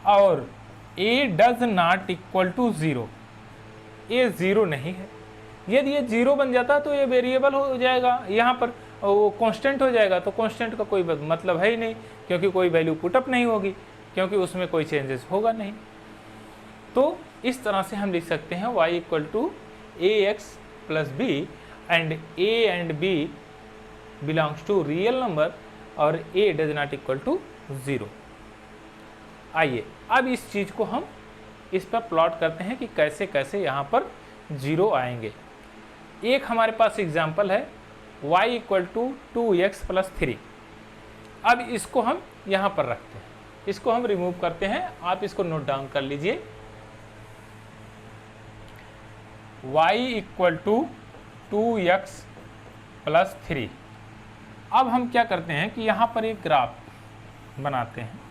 [SPEAKER 1] और a does not equal to 0, ये 0 नहीं है। यदि ये 0 बन जाता तो ये वेरिएबल हो जाएगा, यहाँ पर वो कांस्टेंट हो जाएगा, तो कांस्टेंट का कोई मतलब है ही नहीं, क्योंकि कोई वैल्यू पुटअप नहीं होगी, क्योंकि उसमें कोई चेंजेस होगा नहीं। तो इस तरह से हम लिख सकते हैं y equal to a x plus b and a and b belongs to real number और a does not equal to 0। आइए अब इस चीज़ को हम इस पर प्लॉट करते हैं कि कैसे कैसे यहाँ पर 0 आएंगे। एक हमारे पास एग्जाम्पल है y equal to 2x plus 3। अब इसको हम यहाँ पर रखते हैं, इसको हम रिमूव करते हैं, आप इसको नोट डाउन कर लीजिए। y equal to 2x plus 3। अब हम क्या करते हैं कि यहाँ पर एक ग्राफ बनाते हैं।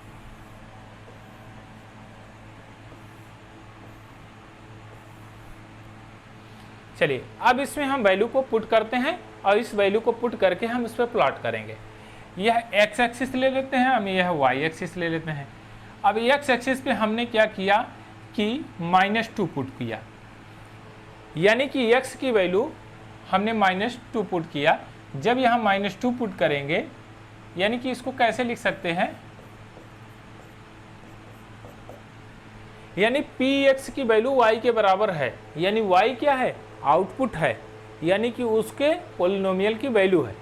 [SPEAKER 1] चलिए अब इसमें हम वैल्यू को पुट करते हैं और इस वैल्यू को पुट करके हम इस पर प्लॉट करेंगे। यह x एक्सिस ले लेते हैं, हम यह y एक्सिस ले लेते हैं। अब x एक्सिस पे हमने क्या किया कि -2 पुट किया, यानी कि x की वैल्यू हमने -2 पुट किया। जब यहाँ -2 पुट करेंगे, यानी कि इसको कैसे लिख सकते हैं, यानी px की वैल्यू y के बराबर है, यानी y क्या है, आउटपुट है, यानी कि उसके पोलिनोमियल की वैल्यू है,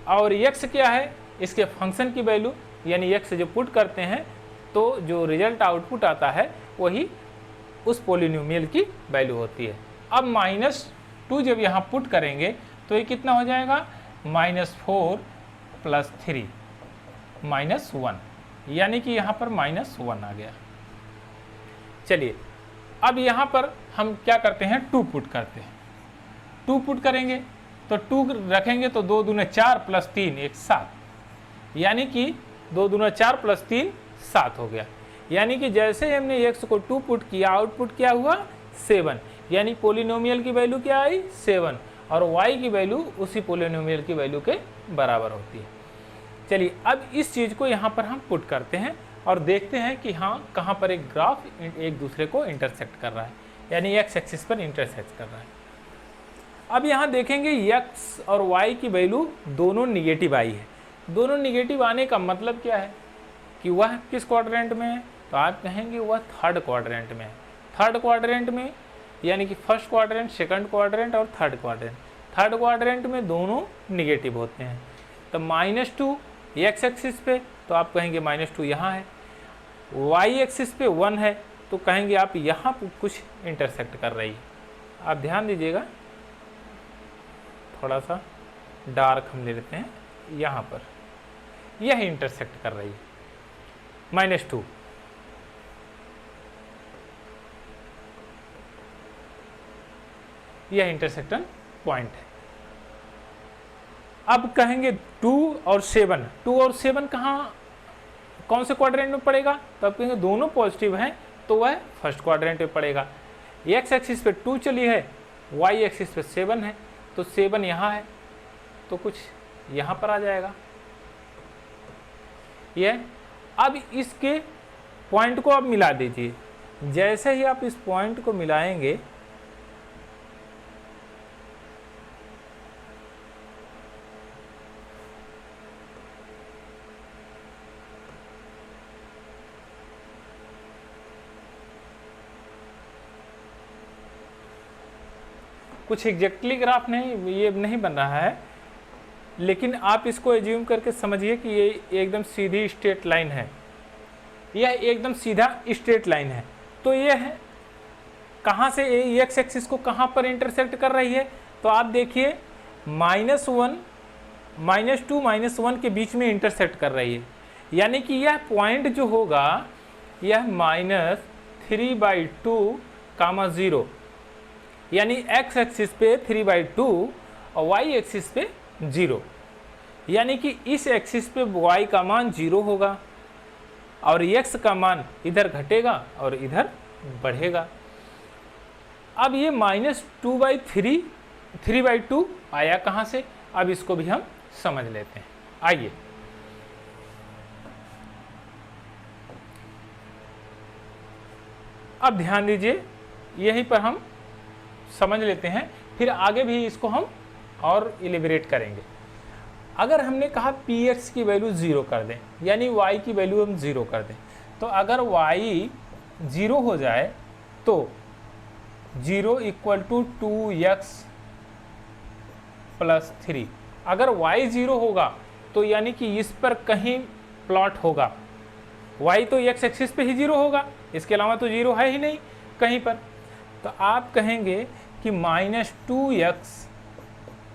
[SPEAKER 1] और x क्या है, इसके फंक्शन की वैल्यू, यानी x जो पुट करते हैं तो जो रिजल्ट आउटपुट आता है वही उस पोलिनोमियल की वैल्यू होती है। अब 2 जब यहाँ पुट करेंगे तो ये कितना हो जाएगा, -4 + 3 -1, यानी कि यहाँ पर -1 आ गया। चलिए अब यहाँ पर हम क्या करते हैं, 2 पुट करते हैं। 2 पुट करेंगे तो 2 रखेंगे तो 2 दूने 4 + 3 एक 7, यानी कि 2 दूना 4 + 3 7 हो गया। यानी कि जैसे हमने x को 2 पुट किया, आउटपुट क्या हुआ 7, यानी पोलिनोमियल की वैल्यू क्या आई 7, और y की वैल्यू उसी पोलिनोमियल की वैल्यू के बराबर होती है। चलिए अब इस चीज़ को यहाँ पर हम पुट करते हैं और देखते हैं कि हाँ कहाँ पर एक ग्राफ एक दूसरे को इंटरसेक्ट कर रहा है, यानी x एक्सिस पर इंटरसेक्ट कर रहा है। अब यहाँ देखेंगे x और y की वैल्यू दोनों निगेटिव आई है। दोनों निगेटिव आने का मतलब क्या है कि वह किस क्वाड्रेंट में है, तो आप कहेंगे वह थर्ड क्वाड्रेंट में है। थर्ड क्वाड्रेंट में यानी कि फर्स्ट क्वाड्रेंट, सेकंड क्वाड्रेंट और थर्ड क्वाड्रेंट। थर्ड क्वाड्रेंट में दोनों निगेटिव होते हैं। तो -2 x एक्सिस पे, तो आप कहेंगे -2 यहाँ है। y एक्सिस पे 1 है, तो कहेंगे आप यहाँ पर कुछ इंटरसेक्ट कर रही है। आप ध्यान दीजिएगा, थोड़ा सा डार्क हम ले लेते हैं, यहाँ पर यह इंटरसेक्ट कर रही है -2। यह इंटरसेक्शन पॉइंट है। अब कहेंगे 2 और 7, 2 और 7 कहाँ, कौन से क्वाड्रेंट में पड़ेगा, तो आप कहेंगे दोनों पॉजिटिव हैं तो वह फर्स्ट क्वाड्रेंट में पड़ेगा। x एक्सिस पे 2 चली है, y एक्सिस पे 7 है, तो 7 यहाँ है तो कुछ यहाँ पर आ जाएगा यह। अब इसके पॉइंट को आप मिला दीजिए। जैसे ही आप इस पॉइंट को मिलाएंगे कुछ एग्जैक्टली ग्राफ नहीं, ये नहीं बन रहा है, लेकिन आप इसको एज्यूम करके समझिए कि ये एकदम सीधी स्ट्रेट लाइन है। यह एकदम सीधा स्ट्रेट लाइन है। तो ये है कहाँ से x एक्सिस को कहाँ पर इंटरसेक्ट कर रही है, तो आप देखिए -2 -1 के बीच में इंटरसेक्ट कर रही है। यानी कि यह पॉइंट जो होगा यह -3/2, 0, यानी x एक्सिस पे 3/2 और y एक्सिस पे 0, यानी कि इस एक्सिस पे y का मान 0 होगा और x का मान इधर घटेगा और इधर बढ़ेगा। अब ये -2/3, 3/2 आया कहाँ से, अब इसको भी हम समझ लेते हैं। आइए अब ध्यान दीजिए, यहीं पर हम समझ लेते हैं, फिर आगे भी इसको हम और इलिबरेट करेंगे। अगर हमने कहा px की वैल्यू 0 कर दें, यानी y की वैल्यू हम 0 कर दें, तो अगर y 0 हो जाए तो 0 = 2x + 3। अगर y 0 होगा तो यानी कि इस पर कहीं प्लॉट होगा। y तो x एक्सिस पे ही 0 होगा, इसके अलावा तो 0 है ही नहीं कहीं पर। तो आप कहेंगे कि -2x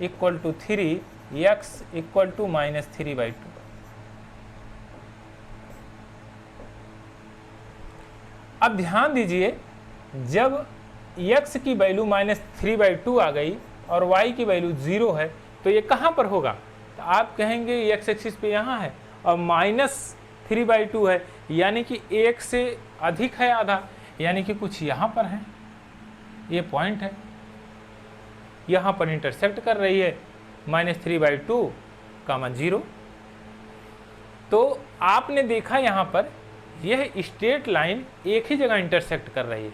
[SPEAKER 1] = 3, x = -3/2। अब ध्यान दीजिए, जब x की वैल्यू -3/2 आ गई और y की वैल्यू 0 है तो ये कहाँ पर होगा, तो आप कहेंगे x एक्सिस पे यहाँ है और -3/2 है, यानी कि 1 से अधिक है आधा, यानी कि कुछ यहाँ पर है। ये पॉइंट है, यहाँ पर इंटरसेक्ट कर रही है -3/2, 0। तो आपने देखा यहाँ पर यह स्ट्रेट लाइन एक ही जगह इंटरसेक्ट कर रही है।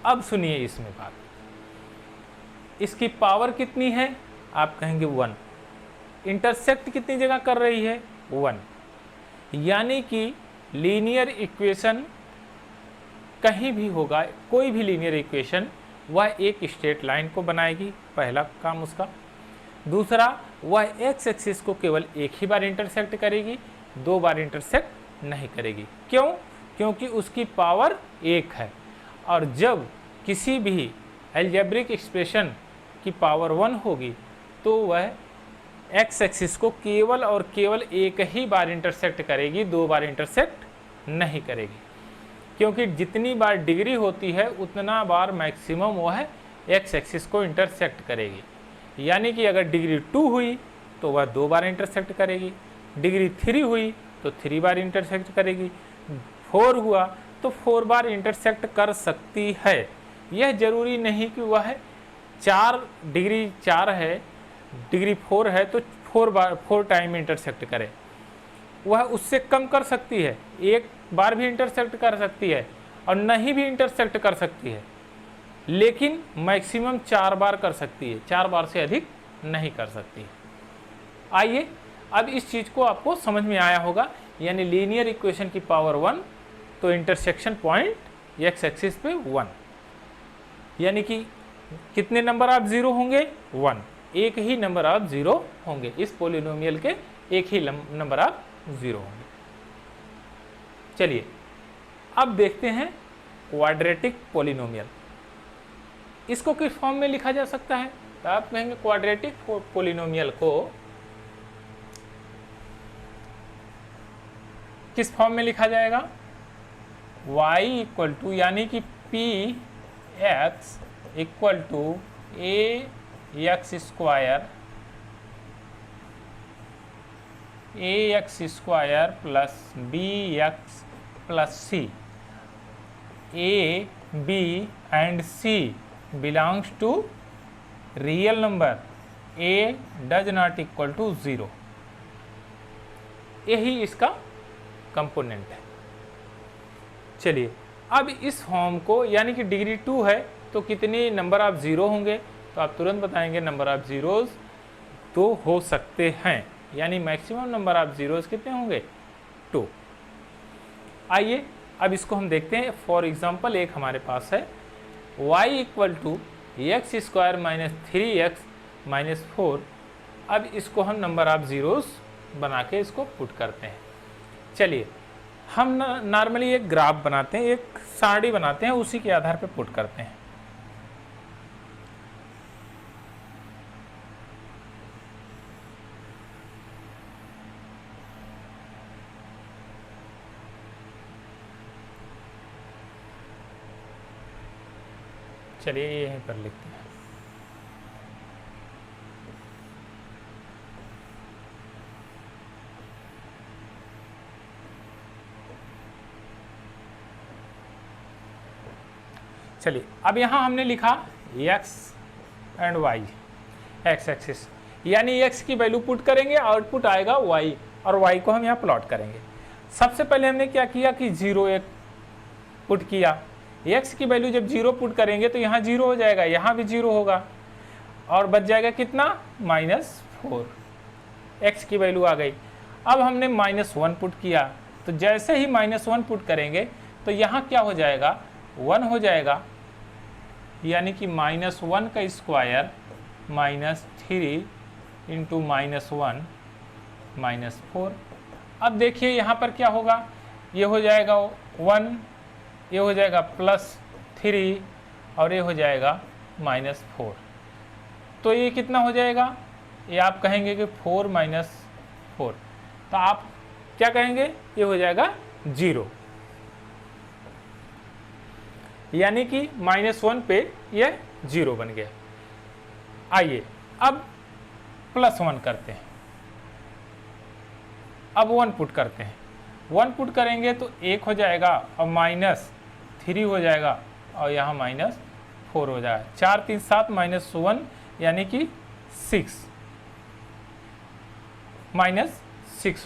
[SPEAKER 1] अब सुनिए इसमें बात, इसकी पावर कितनी है, आप कहेंगे 1। इंटरसेक्ट कितनी जगह कर रही है, 1, यानी कि लीनियर इक्वेशन कहीं भी होगा, कोई भी लीनियर इक्वेशन वह एक स्ट्रेट लाइन को बनाएगी, पहला काम उसका। दूसरा, वह x एक्सिस को केवल एक ही बार इंटरसेक्ट करेगी, 2 बार इंटरसेक्ट नहीं करेगी। क्यों? क्योंकि उसकी पावर 1 है। और जब किसी भी अलजेब्रिक एक्सप्रेशन की पावर 1 होगी तो वह एक्स एक्सिस को केवल और केवल एक ही बार इंटरसेक्ट करेगी, 2 बार इंटरसेक्ट नहीं करेगी, क्योंकि जितनी बार डिग्री होती है उतना बार मैक्सिमम वह एक्स एक्सिस को इंटरसेक्ट करेगी। यानी कि अगर डिग्री 2 हुई तो वह 2 बार इंटरसेक्ट करेगी, डिग्री 3 हुई तो 3 बार इंटरसेक्ट करेगी, 4 हुआ तो 4 बार इंटरसेक्ट कर सकती है। यह जरूरी नहीं कि वह 4 डिग्री 4 है, डिग्री 4 है तो 4 टाइम इंटरसेक्ट करे, वह उससे कम कर सकती है, 1 बार भी इंटरसेक्ट कर सकती है और नहीं भी इंटरसेक्ट कर सकती है, लेकिन मैक्सिमम 4 बार कर सकती है, 4 बार से अधिक नहीं कर सकती है। आइए अब इस चीज़ को आपको समझ में आया होगा, यानी लीनियर इक्वेशन की पावर 1 तो इंटरसेक्शन पॉइंट एक्स एक्सिस पे 1, यानी कि कितने नंबर ऑफ 0 होंगे 1, एक ही नंबर ऑफ 0 होंगे, इस पोलिनोमियल के एक ही नंबर ऑफ 0 होंगे। चलिए अब देखते हैं क्वाड्रेटिक पोलिनोमियल, इसको किस फॉर्म में लिखा जा सकता है। तो आप कहेंगे क्वाड्रेटिक पोलिनोमियल को किस फॉर्म में लिखा जाएगा, y इक्वल टू यानी कि p x equal to a x square plus b x plus c, a b and c belongs to real number, a does not equal to 0, यही इसका component है। चलिए अब इस फॉर्म को, यानी कि डिग्री 2 है तो कितने नंबर ऑफ 0 होंगे, तो आप तुरंत बताएंगे नंबर ऑफ जीरोज़ 2 हो सकते हैं, यानी मैक्सिमम नंबर ऑफ जीरोज़ कितने होंगे 2। आइए अब इसको हम देखते हैं। फॉर एग्जांपल एक हमारे पास है y equal to x square minus 3x minus 4। अब इसको हम नंबर ऑफ जीरोज़ बना के इसको पुट करते हैं। चलिए हम नॉर्मली एक ग्राफ बनाते हैं, एक सारणी बनाते हैं, उसी के आधार पे पुट करते हैं। चलिए यहीं पर लिखते हैं। चलिए अब यहाँ हमने लिखा x and y, x axis, यानी x की वैल्यू पुट करेंगे, आउटपुट आएगा y, और y को हम यहाँ प्लॉट करेंगे। सबसे पहले हमने क्या किया कि 0 1 पुट किया, x की वैल्यू जब 0 पुट करेंगे तो यहाँ 0 हो जाएगा, यहाँ भी 0 होगा, और बच जाएगा कितना -4, x की वैल्यू आ गई। अब हमने -1 पुट किया, तो जैसे ही -1 पुट करेंगे तो यहाँ क्या हो जाएगा 1 हो जाएगा, यानी कि -1 का स्क्वायर -3 इंटू -1 -4। अब देखिए यहाँ पर क्या होगा, ये हो जाएगा 1, ये हो जाएगा +3 और ये हो जाएगा -4। तो ये कितना हो जाएगा, ये आप कहेंगे कि 4 - 4, तो आप क्या कहेंगे, ये हो जाएगा 0, यानी कि -1 पे ये 0 बन गया। आइए अब +1 करते हैं, अब 1 पुट करते हैं, 1 पुट करेंगे तो 1 हो जाएगा और -3 हो जाएगा और यहाँ -4 हो जाएगा, 4 3 7 -1 यानी कि 6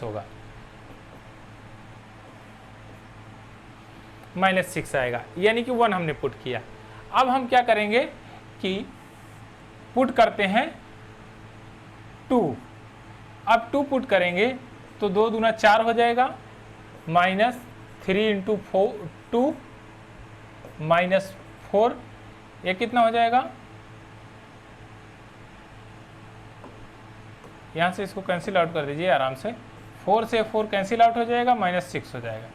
[SPEAKER 1] होगा, -6 आएगा, यानी कि 1 हमने पुट किया। अब हम क्या करेंगे कि पुट करते हैं 2। अब 2 पुट करेंगे तो 2 दूना 4 हो जाएगा, -3 इंटू 2 -4, ये कितना हो जाएगा, यहाँ से इसको कैंसिल आउट कर दीजिए आराम से, 4 से 4 कैंसिल आउट हो जाएगा, -6 हो जाएगा।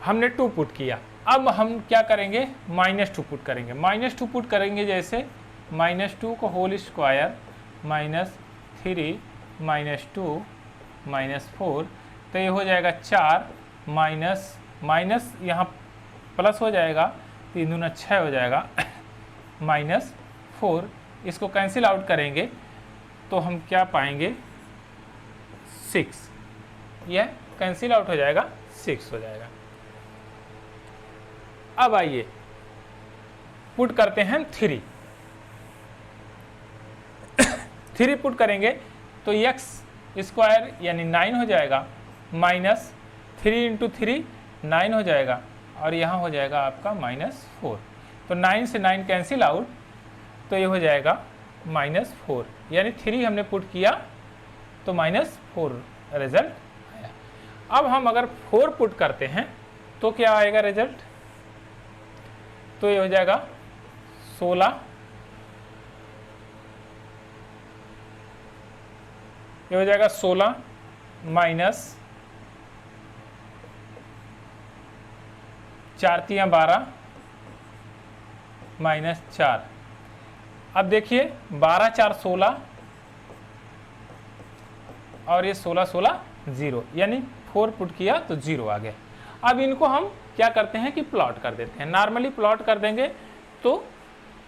[SPEAKER 1] हमने 2 पुट किया, अब हम क्या करेंगे, -2 पुट करेंगे। -2 पुट करेंगे जैसे -2 को होल स्क्वायर -3 -2 -4, तो ये हो जाएगा 4 माइनस यहाँ प्लस हो जाएगा, 3 दूना 6 हो जाएगा -4। इसको कैंसिल आउट करेंगे तो हम क्या पाएंगे, 6। यह कैंसिल आउट हो जाएगा, 6 हो जाएगा। अब आइए पुट करते हैं 3 पुट करेंगे तो x स्क्वायर यानी 9 हो जाएगा, -3 × 3 9 हो जाएगा, और यहाँ हो जाएगा आपका -4। तो 9 से 9 कैंसिल आउट, तो ये हो जाएगा -4, यानी 3 हमने पुट किया तो -4 रिजल्ट आया। अब हम अगर 4 पुट करते हैं तो क्या आएगा रिजल्ट, तो ये हो जाएगा 16, ये हो जाएगा 16 माइनस 4 × 12 -4। अब देखिए 12 4 16 और ये 16 16 0, यानी 4 पुट किया तो 0 आ गया। अब इनको हम क्या करते हैं कि प्लॉट कर देते हैं। नॉर्मली प्लॉट कर देंगे तो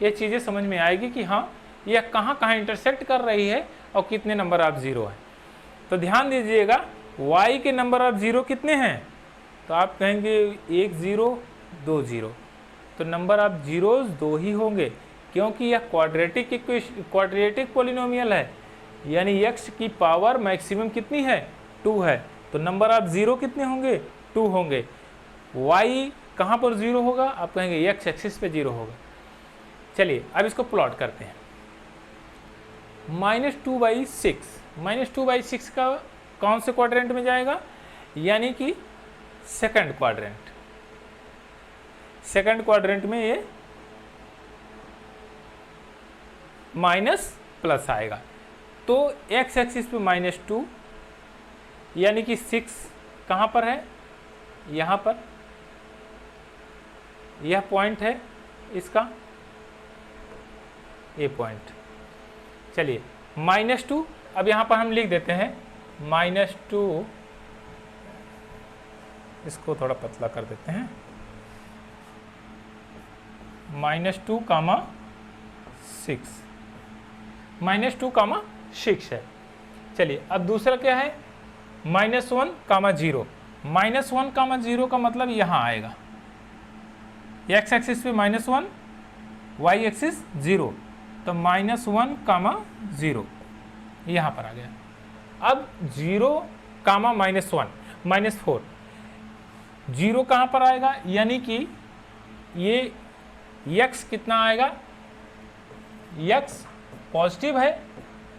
[SPEAKER 1] ये चीज़ें समझ में आएगी कि हाँ यह कहाँ कहाँ इंटरसेक्ट कर रही है और कितने नंबर ऑफ जीरो है। तो ध्यान दीजिएगा y के नंबर ऑफ जीरो कितने हैं, तो आप कहेंगे 1 0 2 0, तो नंबर ऑफ जीरोज 2 ही होंगे, क्योंकि यह क्वाड्रेटिक पॉलिनोमियल है, यानी x की पावर मैक्सिमम कितनी है, 2 है, तो नंबर ऑफ जीरो कितने होंगे, 2 होंगे। y कहाँ पर 0 होगा, आप कहेंगे x एक्सिस पे 0 होगा। चलिए अब इसको प्लॉट करते हैं। -2/6 का कौन से क्वाड्रेंट में जाएगा, यानी कि सेकंड क्वाड्रेंट में ये माइनस प्लस आएगा, तो x एक्सिस पे -2, यानी कि 6 कहाँ पर है, यहाँ पर, यह पॉइंट है इसका, ये पॉइंट। चलिए -2, अब यहाँ पर हम लिख देते हैं -2, इसको थोड़ा पतला कर देते हैं, -2, -6 है। चलिए अब दूसरा क्या है, -1, 0। -1, 0 का मतलब यहाँ आएगा, x एक्सिस पे -1, y एक्सिस 0, तो -1, 0 यहाँ पर आ गया। अब 0, -1, -4, 0 कहाँ पर आएगा, यानी कि ये x कितना आएगा, x पॉजिटिव है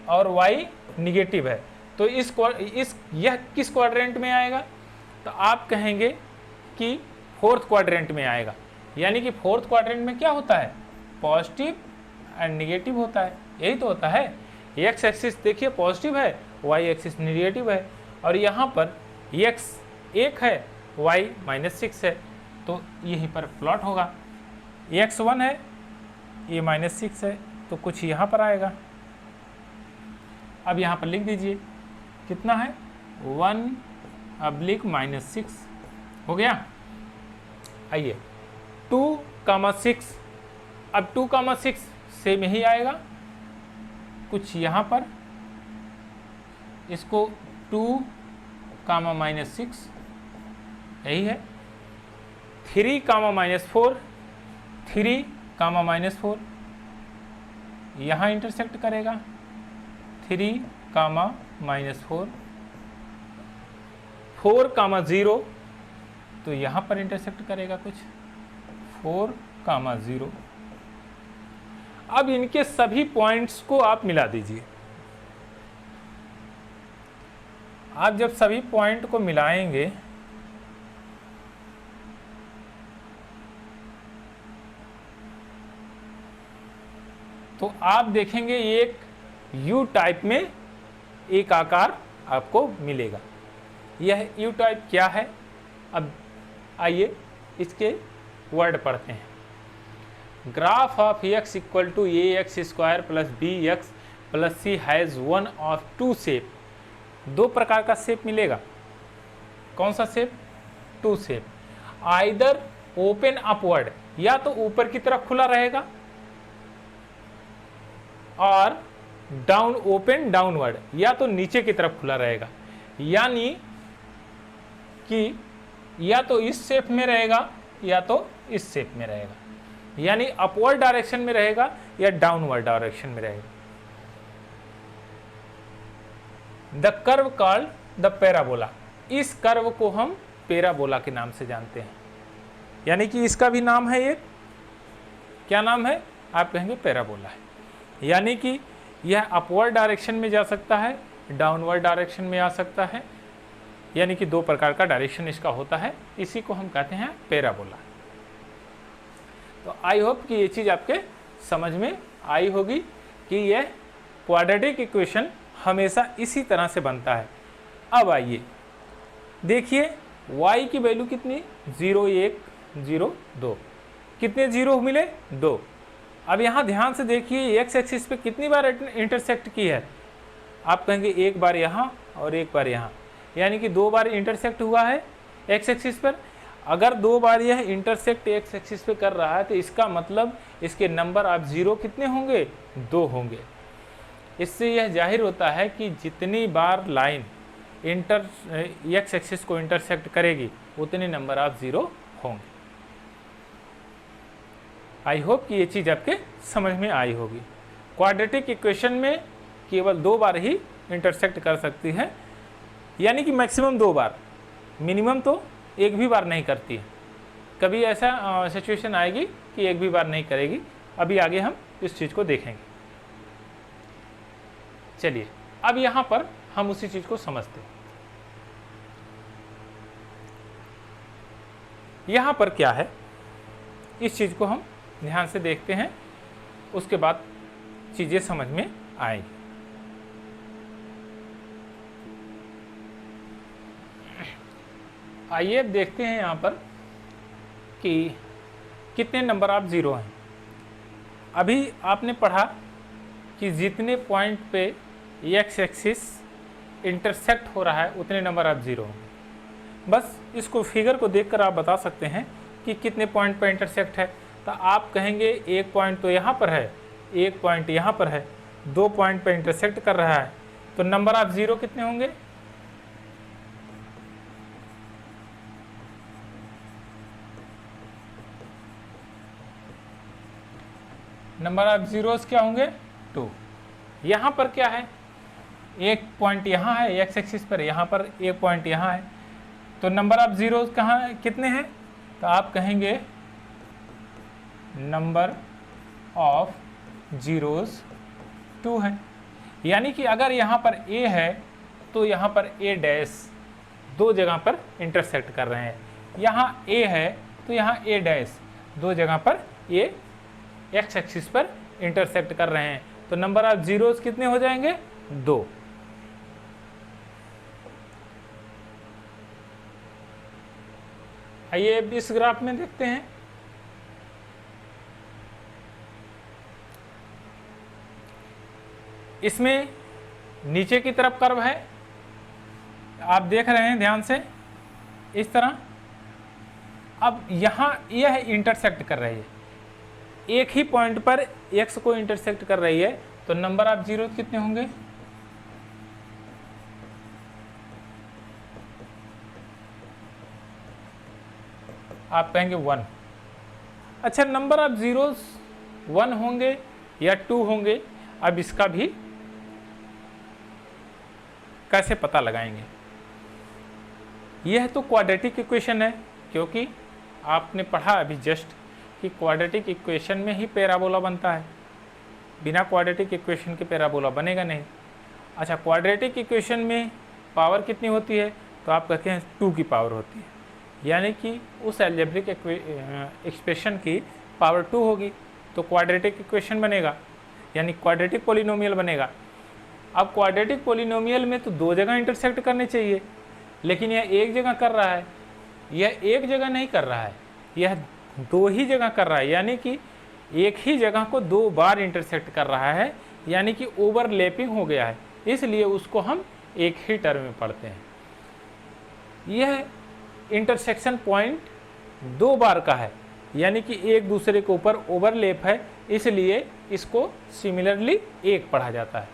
[SPEAKER 1] और y निगेटिव है, तो यह किस क्वाड्रेंट में आएगा, तो आप कहेंगे कि 4th क्वाड्रेंट में आएगा, यानी कि 4th क्वाड्रेंट में क्या होता है, पॉजिटिव एंड निगेटिव होता है, यही तो होता है। x एक्सिस देखिए पॉजिटिव है, y एक्सिस निगेटिव है, और यहाँ पर x 1 है, y -6 है, तो यहीं पर प्लॉट होगा। x 1 है, ये -6 है, तो कुछ यहाँ पर आएगा। अब यहाँ पर लिख दीजिए कितना है, 1/-6 हो गया। आइए 2, 6, अब 2, 6 सेम ही आएगा, कुछ यहाँ पर, इसको 2, -6 यही है। 3, -4, 3, -4 यहाँ इंटरसेक्ट करेगा, 3, -4, 4, 0 तो यहाँ पर इंटरसेक्ट करेगा कुछ, 4, 0। अब इनके सभी पॉइंट्स को आप मिला दीजिए। आप जब सभी पॉइंट को मिलाएंगे तो आप देखेंगे एक यू टाइप में एक आकार आपको मिलेगा। यह यू टाइप क्या है, अब आइए इसके वर्ड पढ़ते हैं। Graph of x equal to a x square plus b x plus c has one of two shape. दो प्रकार का शेप मिलेगा। कौन सा shape? Two shape. Either open upward, या तो ऊपर की तरफ खुला रहेगा, और डाउन ओपन डाउनवर्ड, या तो नीचे की तरफ खुला रहेगा। यानी कि या तो इस शेप में रहेगा या तो इस शेप में रहेगा, यानी अपवर्ड डायरेक्शन में रहेगा या डाउनवर्ड डायरेक्शन में रहेगा। The curve called the parabola, इस कर्व को हम पैराबोला के नाम से जानते हैं। यानी कि इसका भी नाम है एक, क्या नाम है? आप कहेंगे पैराबोला है। यानी कि यह अपवर्ड डायरेक्शन में जा सकता है, डाउनवर्ड डायरेक्शन में आ सकता है, यानी कि दो प्रकार का डायरेक्शन इसका होता है। इसी को हम कहते हैं पैराबोला। तो आई होप कि ये चीज़ आपके समझ में आई होगी कि यह क्वाड्रेटिक इक्वेशन हमेशा इसी तरह से बनता है। अब आइए देखिए y की वैल्यू कितनी? 0 1 0 2। कितने जीरो मिले? 2। अब यहाँ ध्यान से देखिए x एक्सिस पे कितनी बार इंटरसेक्ट की है? आप कहेंगे एक बार यहाँ और एक बार यहाँ, यानी कि 2 बार इंटरसेक्ट हुआ है x एक्सिस पर। अगर 2 बार यह इंटरसेक्ट x एक्सिस पे कर रहा है तो इसका मतलब इसके नंबर ऑफ जीरो कितने होंगे? 2 होंगे। इससे यह जाहिर होता है कि जितनी बार लाइन x एक्सिस को इंटरसेक्ट करेगी उतने नंबर ऑफ जीरो होंगे। आई होप कि ये चीज़ आपके समझ में आई होगी। क्वाड्रेटिक इक्वेशन में केवल 2 बार ही इंटरसेक्ट कर सकती है, यानी कि मैक्सिमम 2 बार, मिनिमम तो एक भी बार नहीं करती है। कभी ऐसा सिचुएशन आएगी कि एक भी बार नहीं करेगी। अभी आगे हम इस चीज़ को देखेंगे। चलिए अब यहाँ पर हम उसी चीज़ को समझते हैं। यहाँ पर क्या है, इस चीज़ को हम ध्यान से देखते हैं, उसके बाद चीज़ें समझ में आएंगी। आइए देखते हैं यहाँ पर कि कितने नंबर ऑफ ज़ीरो हैं। अभी आपने पढ़ा कि जितने पॉइंट पे एक्स एक्सिस इंटरसेक्ट हो रहा है उतने नंबर ऑफ ज़ीरो होंगे। बस इसको फिगर को देखकर आप बता सकते हैं कि कितने पॉइंट पर इंटरसेक्ट है। तो आप कहेंगे एक पॉइंट तो यहाँ पर है, एक पॉइंट यहाँ पर है, 2 पॉइंट पर इंटरसेक्ट कर रहा है, तो नंबर ऑफ ज़ीरो कितने होंगे? नंबर ऑफ जीरोस क्या होंगे? 2। यहाँ पर क्या है, एक पॉइंट यहाँ है एक्स एक्सिस पर, यहाँ पर एक पॉइंट यहाँ है, तो नंबर ऑफ जीरोस कहाँ कितने हैं? तो आप कहेंगे नंबर ऑफ जीरोस 2 है। यानी कि अगर यहाँ पर a है तो यहाँ पर a डैश 2 जगह पर इंटरसेक्ट कर रहे हैं, यहाँ a है तो यहाँ a डैश 2 जगह पर a एक्स एक्सिस पर इंटरसेक्ट कर रहे हैं, तो नंबर ऑफ जीरोस कितने हो जाएंगे? 2। आइए इस ग्राफ में देखते हैं। इसमें नीचे की तरफ कर्व है, आप देख रहे हैं ध्यान से इस तरह। अब यहाँ यह इंटरसेक्ट कर रही है, एक ही पॉइंट पर x को इंटरसेक्ट कर रही है, तो नंबर ऑफ जीरो कितने होंगे? आप कहेंगे 1। अच्छा, नंबर ऑफ जीरोस 1 होंगे या 2 होंगे, अब इसका भी कैसे पता लगाएंगे? यह तो क्वाड्रेटिक इक्वेशन है, क्योंकि आपने पढ़ा अभी जस्ट कि क्वाड्रेटिक इक्वेशन में ही पैराबोला बनता है, बिना क्वाड्रेटिक इक्वेशन के पैराबोला बनेगा नहीं। अच्छा, क्वाड्रेटिक इक्वेशन में पावर कितनी होती है? तो आप कहते हैं 2 की पावर होती है, यानी कि उस अलजेब्रिक एक्सप्रेशन की पावर 2 होगी, तो क्वाड्रेटिक इक्वेशन बनेगा, यानी क्वाड्रेटिक पॉलिनोमियल बनेगा। अब क्वाड्रेटिक पॉलिनोमियल में तो 2 जगह इंटरसेक्ट करने चाहिए, लेकिन यह एक जगह कर रहा है, यह एक जगह नहीं कर रहा है, यह दो ही जगह कर रहा है, यानी कि एक ही जगह को दो बार इंटरसेक्ट कर रहा है, यानी कि ओवरलैपिंग हो गया है, इसलिए उसको हम एक ही टर्म में पढ़ते हैं। यह इंटरसेक्शन पॉइंट दो बार का है, यानी कि एक दूसरे के ऊपर ओवरलैप है, इसलिए इसको सिमिलरली एक पढ़ा जाता है।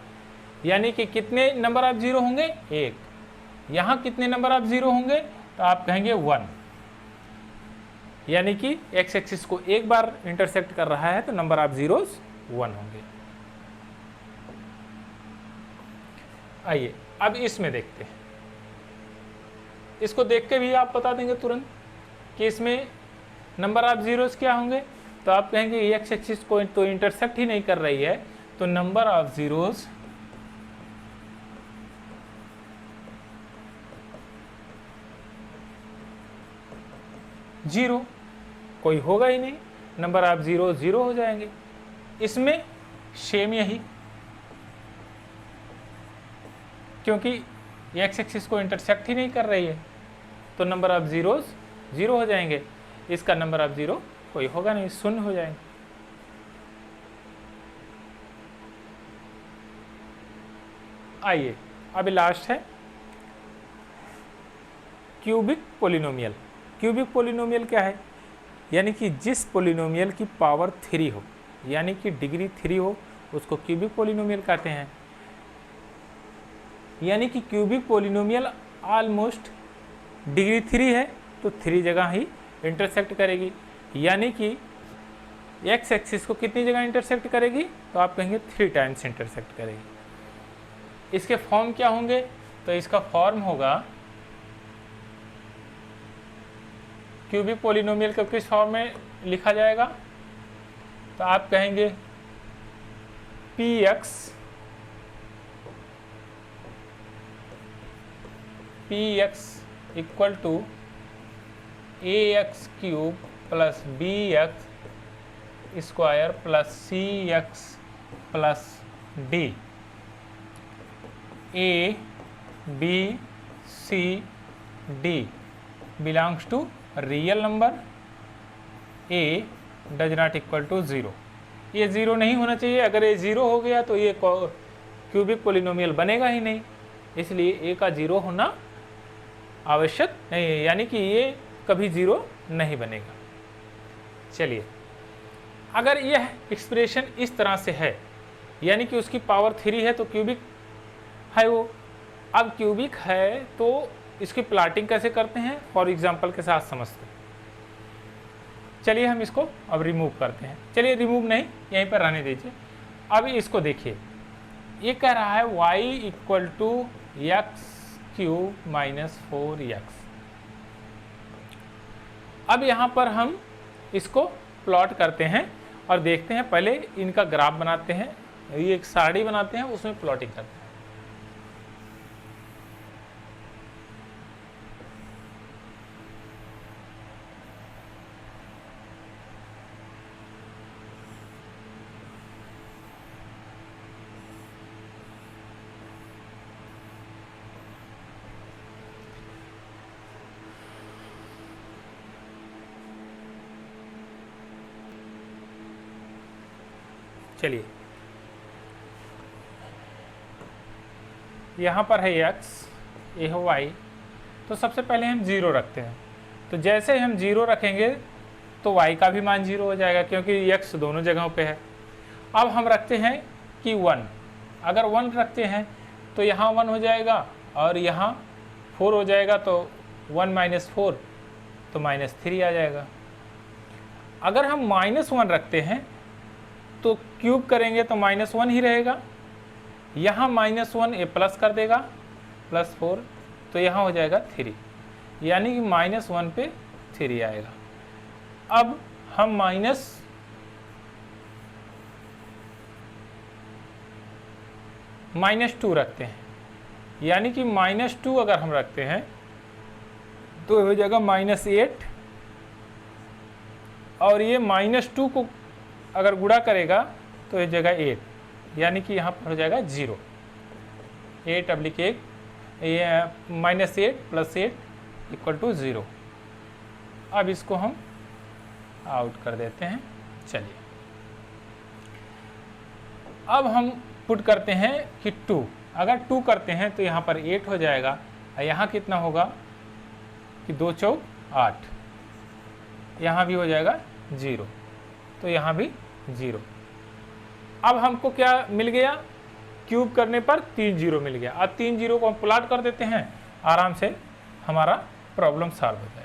[SPEAKER 1] यानी कि कितने नंबर ऑफ जीरो होंगे? एक। यहाँ कितने नंबर ऑफ जीरो होंगे? तो आप कहेंगे 1, यानी कि एक्स एक्सिस को एक बार इंटरसेक्ट कर रहा है तो नंबर ऑफ जीरोस 1 होंगे। आइए अब इसमें देखते हैं। इसको देख के भी आप बता देंगे तुरंत कि इसमें नंबर ऑफ जीरोस क्या होंगे। तो आप कहेंगे एक्स एक्सिस को तो इंटरसेक्ट ही नहीं कर रही है, तो नंबर ऑफ जीरोस जीरो, कोई होगा ही नहीं, नंबर ऑफ जीरो जीरो हो जाएंगे। इसमें सेम यही, क्योंकि एक्स एक्सिस को इंटरसेक्ट ही नहीं कर रही है, तो नंबर ऑफ जीरोस जीरो हो जाएंगे। इसका नंबर ऑफ जीरो कोई होगा नहीं, शून्य हो जाएंगे। आइए अभी लास्ट है क्यूबिक पोलिनोमियल। क्यूबिक पोलिनोमियल क्या है? यानी कि जिस पोलिनोमियल की पावर 3 हो, यानी कि डिग्री 3 हो, उसको क्यूबिक पोलिनोमियल कहते हैं। यानी कि क्यूबिक पोलिनोमियल ऑलमोस्ट डिग्री 3 है तो 3 जगह ही इंटरसेक्ट करेगी, यानी कि एक्स एक्सिस को कितनी जगह इंटरसेक्ट करेगी? तो आप कहेंगे 3 टाइम्स इंटरसेक्ट करेगी। इसके फॉर्म क्या होंगे? तो इसका फॉर्म होगा, क्यूबिक पोलिनोमियल को किस फॉर्म में लिखा जाएगा? तो आप कहेंगे px equal to ax cube plus bx square plus cx plus d। a b c d belongs to real number, a does not equal to 0। ये 0 नहीं होना चाहिए, अगर ये 0 हो गया तो ये क्यूबिक पोलिनोमियल बनेगा ही नहीं, इसलिए a का 0 होना आवश्यक नहीं है, यानी कि ये कभी 0 नहीं बनेगा। चलिए, अगर यह एक्सप्रेशन इस तरह से है, यानी कि उसकी पावर 3 है तो क्यूबिक है वो। अब क्यूबिक है तो इसकी प्लॉटिंग कैसे करते हैं, फॉर एग्जांपल के साथ समझते हैं। चलिए हम इसको अब रिमूव करते हैं। चलिए रिमूव नहीं, यहीं पर रहने दीजिए। अब इसको देखिए, ये कह रहा है y equal to x cube minus 4x। अब यहाँ पर हम इसको प्लॉट करते हैं और देखते हैं, पहले इनका ग्राफ बनाते हैं, ये एक सारणी बनाते हैं, उसमें प्लॉटिंग करते हैं। चलिए, यहाँ पर है x, ये है y, तो सबसे पहले हम 0 रखते हैं। तो जैसे हम 0 रखेंगे तो y का भी मान 0 हो जाएगा, क्योंकि x दोनों जगहों पे है। अब हम रखते हैं कि 1, अगर 1 रखते हैं तो यहाँ 1 हो जाएगा और यहाँ 4 हो जाएगा, तो 1 माइनस 4 तो -3 आ जाएगा। अगर हम -1 रखते हैं तो क्यूब करेंगे तो -1 ही रहेगा, यहाँ -1 ए प्लस कर देगा +4, तो यहाँ हो जाएगा 3, यानी कि -1 पे 3 आएगा। अब हम -2 रखते हैं, यानी कि -2 अगर हम रखते हैं तो हो जाएगा -8, और ये -2 को अगर गुणा करेगा तो ये जगह 8, यानी कि यहाँ पर हो जाएगा 0। 8 अब्लिक 1, ये -8 + 8 = 0। अब इसको हम आउट कर देते हैं। चलिए अब हम पुट करते हैं कि 2, अगर 2 करते हैं तो यहाँ पर 8 हो जाएगा और यहाँ कितना होगा कि 2 चौक 8, यहाँ भी हो जाएगा 0, तो यहाँ भी 0। अब हमको क्या मिल गया, क्यूब करने पर 3 0 मिल गया। अब 3 0 को हम प्लॉट कर देते हैं, आराम से हमारा प्रॉब्लम सॉल्व हो जाएगा।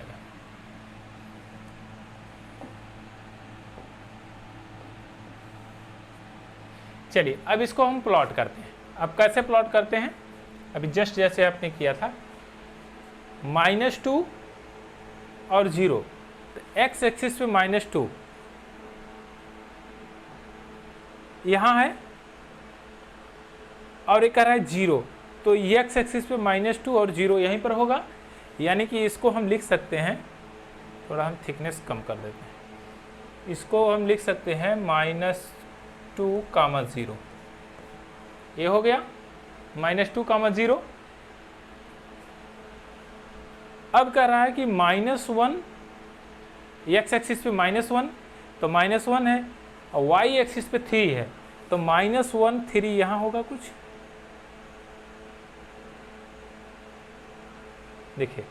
[SPEAKER 1] चलिए अब इसको हम प्लॉट करते हैं। अब कैसे प्लॉट करते हैं, अभी जस्ट जैसे आपने किया था, -2 और 0, तो एक्स एक्सिस पे -2 यहाँ है और एक कह रहा है 0, तो एक्स एक्सिस पे -2 और 0 यहीं पर होगा। यानी कि इसको हम लिख सकते हैं, थोड़ा हम थिकनेस कम कर देते हैं, इसको हम लिख सकते हैं -2, 0, ये हो गया -2, 0। अब कह रहा है कि -1, एक्स एक्सिस पे -1, तो -1 है और वाई एक्सिस पे 3 है, तो -1 3 यहाँ होगा कुछ, देखिए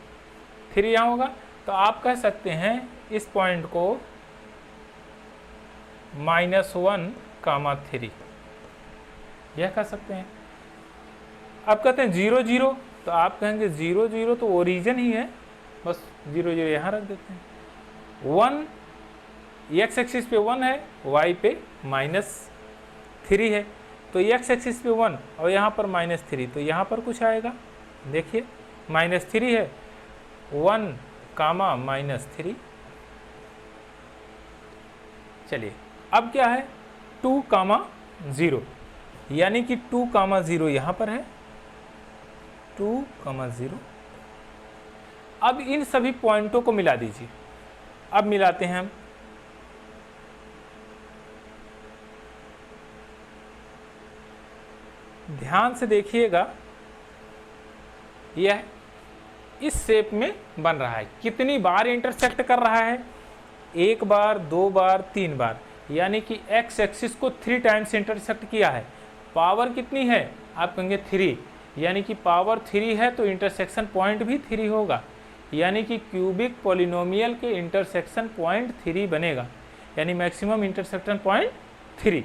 [SPEAKER 1] 3 यहाँ होगा। तो आप कह सकते हैं इस पॉइंट को -1, 3, यह कह सकते हैं। अब कहते हैं 0 0, तो आप कहेंगे 0 0 तो ओरिजिन ही है, बस 0 0 यहाँ रख देते हैं। 1, एक्स एक्सिस पे 1 है, वाई पे -3 है, तो एक्स एक्सिस पे 1 और यहाँ पर -3, तो यहाँ पर कुछ आएगा, देखिए -3 है, 1, -3। चलिए अब क्या है 2, 0, यानी कि 2, 0 यहाँ पर है, 2, 0। अब इन सभी पॉइंटों को मिला दीजिए। अब मिलाते हैं हम, ध्यान से देखिएगा, यह इस शेप में बन रहा है। कितनी बार इंटरसेक्ट कर रहा है, 1 बार, 2 बार, 3 बार, यानी कि एक्स एक्सिस को 3 टाइम्स इंटरसेक्ट किया है। पावर कितनी है, आप कहेंगे 3, यानी कि पावर 3 है तो इंटरसेक्शन पॉइंट भी 3 होगा, यानी कि क्यूबिक पॉलिनोमियल के इंटरसेक्शन पॉइंट 3 बनेगा, यानी मैक्सिमम इंटरसेक्शन पॉइंट 3,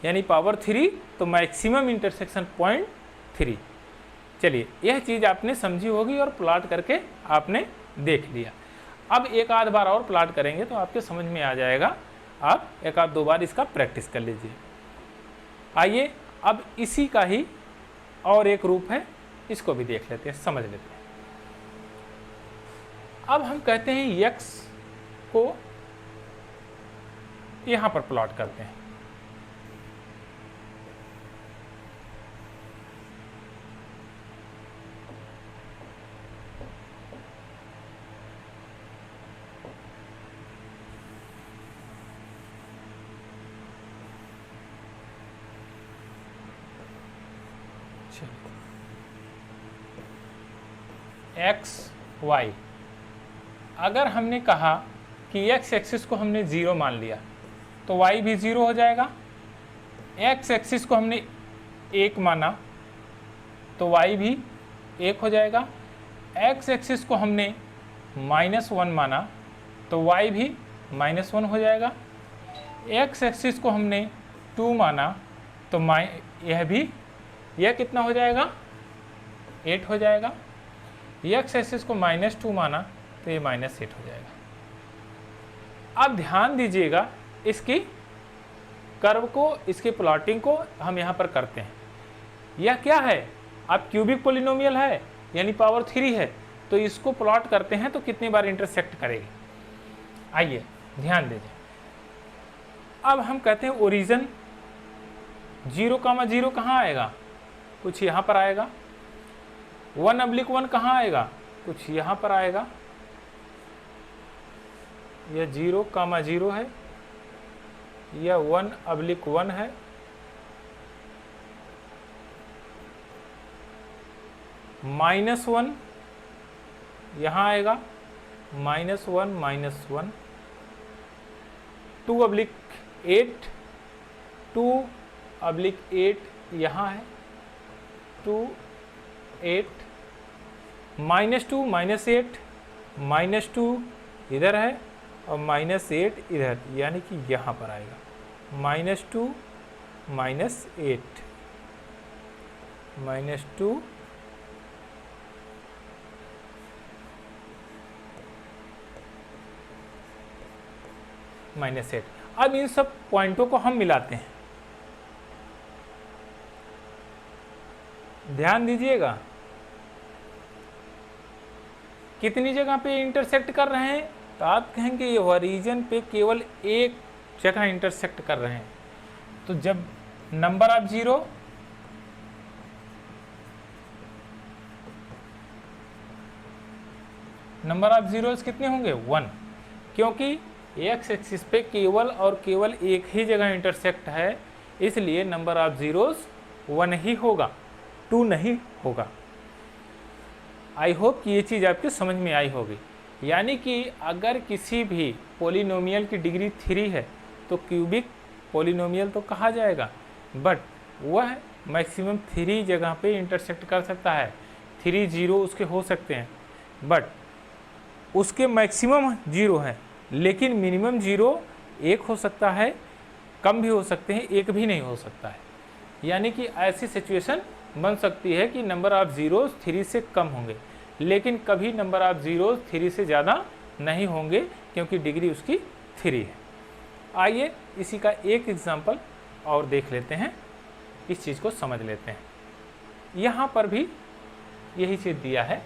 [SPEAKER 1] यानी पावर 3 तो मैक्सिमम इंटरसेक्शन पॉइंट 3। चलिए यह चीज़ आपने समझी होगी और प्लॉट करके आपने देख लिया। अब एक आध बार और प्लॉट करेंगे तो आपके समझ में आ जाएगा, आप एक आध 2 बार इसका प्रैक्टिस कर लीजिए। आइए अब इसी का ही और एक रूप है, इसको भी देख लेते हैं, समझ लेते हैं। अब हम कहते हैं x को यहाँ पर प्लॉट करते हैं। एक्स वाई, अगर हमने कहा कि एक्स एक्सिस को हमने 0 मान लिया तो वाई भी 0 हो जाएगा। एक्स एक्सिस को हमने 1 माना तो वाई भी 1 हो जाएगा। एक्स एक्सिस को हमने -1 माना तो वाई भी -1 हो जाएगा। एक्स एक्सिस को हमने 2 माना तो यह कितना हो जाएगा, 8 हो जाएगा। एक्स एक्सिस को -2 माना तो ये -8 हो जाएगा। अब ध्यान दीजिएगा, इसकी कर्व को, इसकी प्लॉटिंग को हम यहाँ पर करते हैं। यह क्या है, अब क्यूबिक पोलिनोमियल है यानी पावर 3 है, तो इसको प्लॉट करते हैं तो कितनी बार इंटरसेक्ट करेगी। आइए ध्यान दीजिए। अब हम कहते हैं ओरिजिन 0, 0 कहाँ आएगा, कुछ यहाँ पर आएगा। 1/1 कहाँ आएगा, कुछ यहाँ पर आएगा। यह 0, 0 है, यह 1/1 है। -1 यहाँ आएगा, -1, -1। 2/8, 2/8 यहाँ है, 2, 8, -2 -8, -2 इधर है और -8 इधर, यानी कि यहाँ पर आएगा -2 -8, -2 -8। अब इन सब पॉइंटों को हम मिलाते हैं, ध्यान दीजिएगा कितनी जगह पे इंटरसेक्ट कर रहे हैं, तो आप कहेंगे ये ओरिजिन पे केवल एक जगह इंटरसेक्ट कर रहे हैं। तो जब नंबर ऑफ जीरोस कितने होंगे 1, क्योंकि एक्स एक्सिस पे केवल और केवल एक ही जगह इंटरसेक्ट है, इसलिए नंबर ऑफ जीरोस 1 ही होगा, 2 नहीं होगा। आई होप कि ये चीज़ आपके समझ में आई होगी। यानी कि अगर किसी भी पॉलिनोमियल की डिग्री 3 है तो क्यूबिक पॉलिनोमियल तो कहा जाएगा, बट वह मैक्सिमम 3 जगह पे इंटरसेक्ट कर सकता है। 3 जीरो उसके हो सकते हैं, बट उसके मैक्सिमम 0 है, लेकिन मिनिमम 0 1 हो सकता है, कम भी हो सकते हैं, 1 भी नहीं हो सकता है। यानी कि ऐसी सिचुएशन बन सकती है कि नंबर ऑफ जीरोस 3 से कम होंगे, लेकिन कभी नंबर ऑफ जीरोस 3 से ज़्यादा नहीं होंगे, क्योंकि डिग्री उसकी 3 है। आइए इसी का एक एग्जांपल और देख लेते हैं, इस चीज़ को समझ लेते हैं। यहाँ पर भी यही चीज़ दिया है,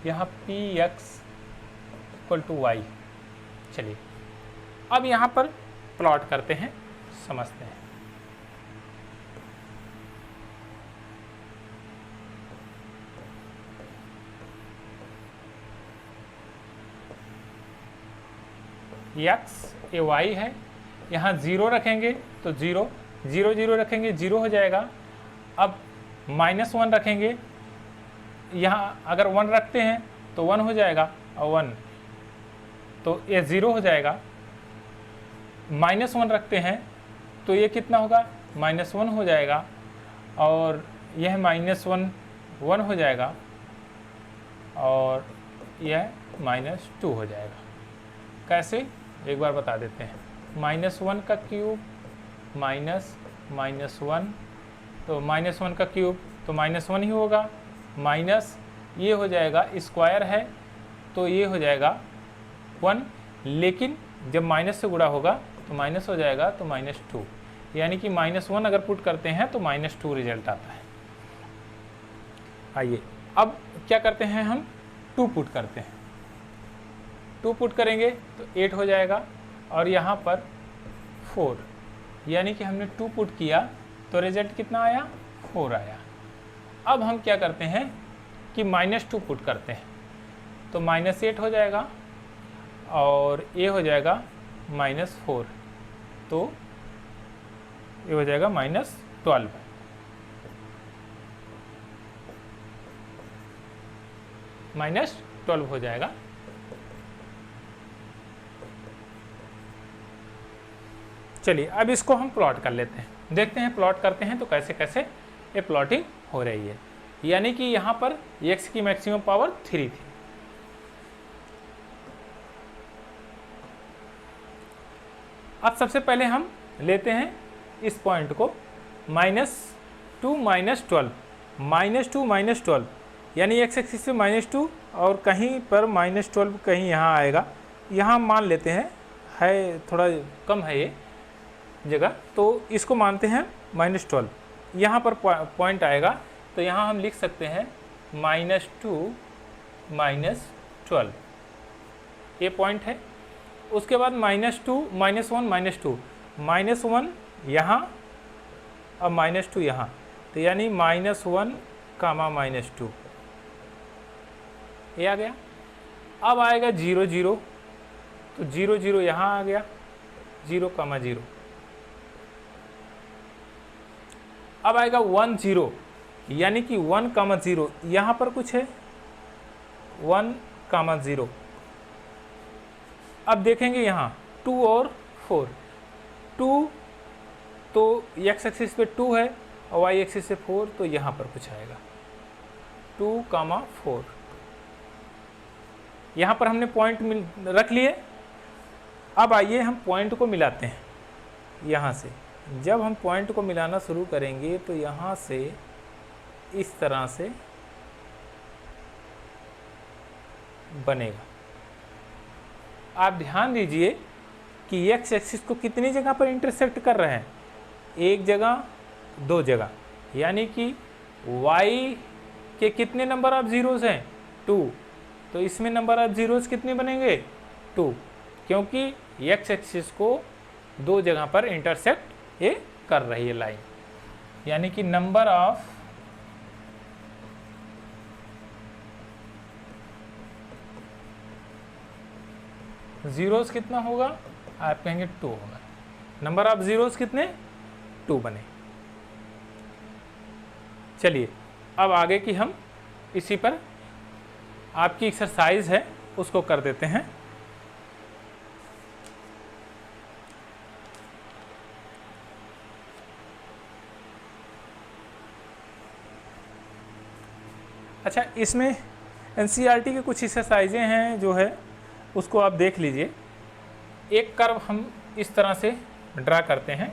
[SPEAKER 1] यहाँ px = y। चलिए अब यहाँ पर प्लॉट करते हैं, समझते हैं। x ये y है, यहाँ 0 रखेंगे तो 0, 0 0 रखेंगे 0 हो जाएगा। अब -1 रखेंगे, यहाँ अगर 1 रखते हैं तो 1 हो जाएगा, और 1 तो ये 0 हो जाएगा। -1 रखते हैं तो ये कितना होगा, -1 हो जाएगा, और यह -1 1 हो जाएगा, और यह -2 हो जाएगा। कैसे, एक बार बता देते हैं। -1 का क्यूब -1, तो -1 का क्यूब तो -1 ही होगा, माइनस ये हो जाएगा, स्क्वायर है तो ये हो जाएगा 1, लेकिन जब माइनस से गुणा होगा तो माइनस हो जाएगा, तो -2, यानी कि -1 अगर पुट करते हैं तो -2 रिजल्ट आता है। आइए अब क्या करते हैं, हम 2 पुट करते हैं। 2 पुट करेंगे तो 8 हो जाएगा, और यहाँ पर 4, यानी कि हमने 2 पुट किया तो रिजल्ट कितना आया, 4 आया। अब हम क्या करते हैं कि -2 पुट करते हैं, तो -8 हो जाएगा, और ये हो जाएगा -4, तो ये हो जाएगा -12। -12 हो जाएगा। चलिए अब इसको हम प्लॉट कर लेते हैं, देखते हैं प्लॉट करते हैं तो कैसे कैसे ये प्लॉटिंग हो रही है। यानी कि यहाँ पर x की मैक्सिमम पावर 3 थी। अब सबसे पहले हम लेते हैं इस पॉइंट को, -2 -12, -2 यानी x एक्सिस पे -2 और कहीं पर -12 कहीं यहाँ आएगा, यहाँ मान लेते हैं, है थोड़ा कम है ये जगह, तो इसको मानते हैं -12। यहाँ पर पॉइंट आएगा तो यहाँ हम लिख सकते हैं -2 -12, ये पॉइंट है। उसके बाद -2 -1 -2 यहाँ और -2 यहाँ, तो यानी -1, -2 ये आ गया। अब आएगा 0 0, तो 0 0 यहाँ आ गया, 0 0। अब आएगा 1 0, यानी कि 1, 0, यहाँ पर कुछ है 1, 0। अब देखेंगे यहाँ 2 और 4, 2 तो x एक्सिस पे 2 है और y एक्सिस से 4, तो यहाँ पर कुछ आएगा 2, 4। यहाँ पर हमने पॉइंट रख लिए। अब आइए हम पॉइंट को मिलाते हैं। यहाँ से जब हम पॉइंट को मिलाना शुरू करेंगे तो यहाँ से इस तरह से बनेगा। आप ध्यान दीजिए कि x एक्सिस को कितनी जगह पर इंटरसेक्ट कर रहे हैं, एक जगह, दो जगह, यानी कि y के कितने नंबर ऑफ जीरोस हैं 2, तो इसमें नंबर ऑफ जीरोस कितने बनेंगे 2, क्योंकि x एक्सिस को दो जगह पर इंटरसेक्ट ये कर रही है लाइन, यानी कि नंबर ऑफ जीरोस कितना होगा, आप कहेंगे 2 होगा। नंबर ऑफ जीरोस कितने 2 बने। चलिए अब आगे की हम इसी पर आपकी एक्सरसाइज है उसको कर देते हैं। अच्छा, इसमें एनसीईआरटी के कुछ एक्सरसाइजें हैं जो है उसको आप देख लीजिए। एक कर्व हम इस तरह से ड्रा करते हैं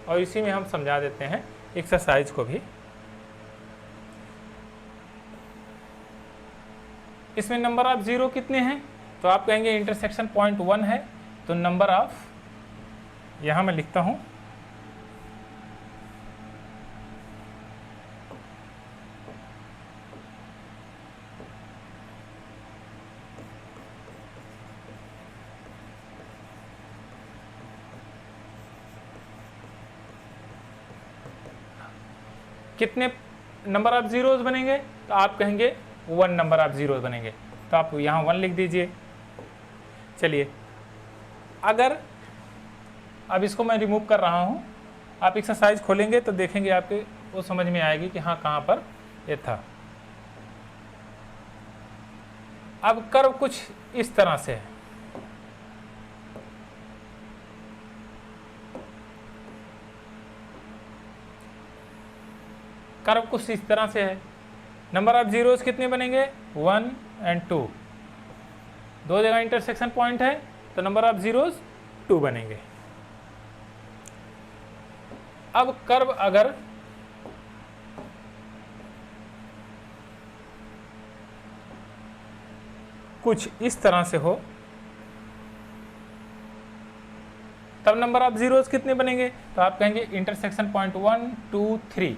[SPEAKER 1] और इसी में हम समझा देते हैं एक्सरसाइज को भी। इसमें नंबर ऑफ जीरो कितने हैं, तो आप कहेंगे इंटरसेक्शन पॉइंट 1 है, तो नंबर ऑफ, यहाँ मैं लिखता हूँ कितने नंबर ऑफ जीरोस बनेंगे, तो आप कहेंगे 1 नंबर ऑफ जीरोस बनेंगे, तो आप यहाँ 1 लिख दीजिए। चलिए अगर अब इसको मैं रिमूव कर रहा हूँ, आप एक्सरसाइज खोलेंगे तो देखेंगे आपके वो समझ में आएगी कि हाँ कहाँ पर ये था। अब कर्व कुछ इस तरह से है, कर्व कुछ इस तरह से है। नंबर ऑफ जीरोस कितने बनेंगे 1 और 2, दो जगह इंटरसेक्शन पॉइंट है तो नंबर ऑफ जीरोस 2 बनेंगे। अब कर्व अगर कुछ इस तरह से हो तब नंबर ऑफ जीरोस कितने बनेंगे, तो आप कहेंगे इंटरसेक्शन पॉइंट 1, 2, 3,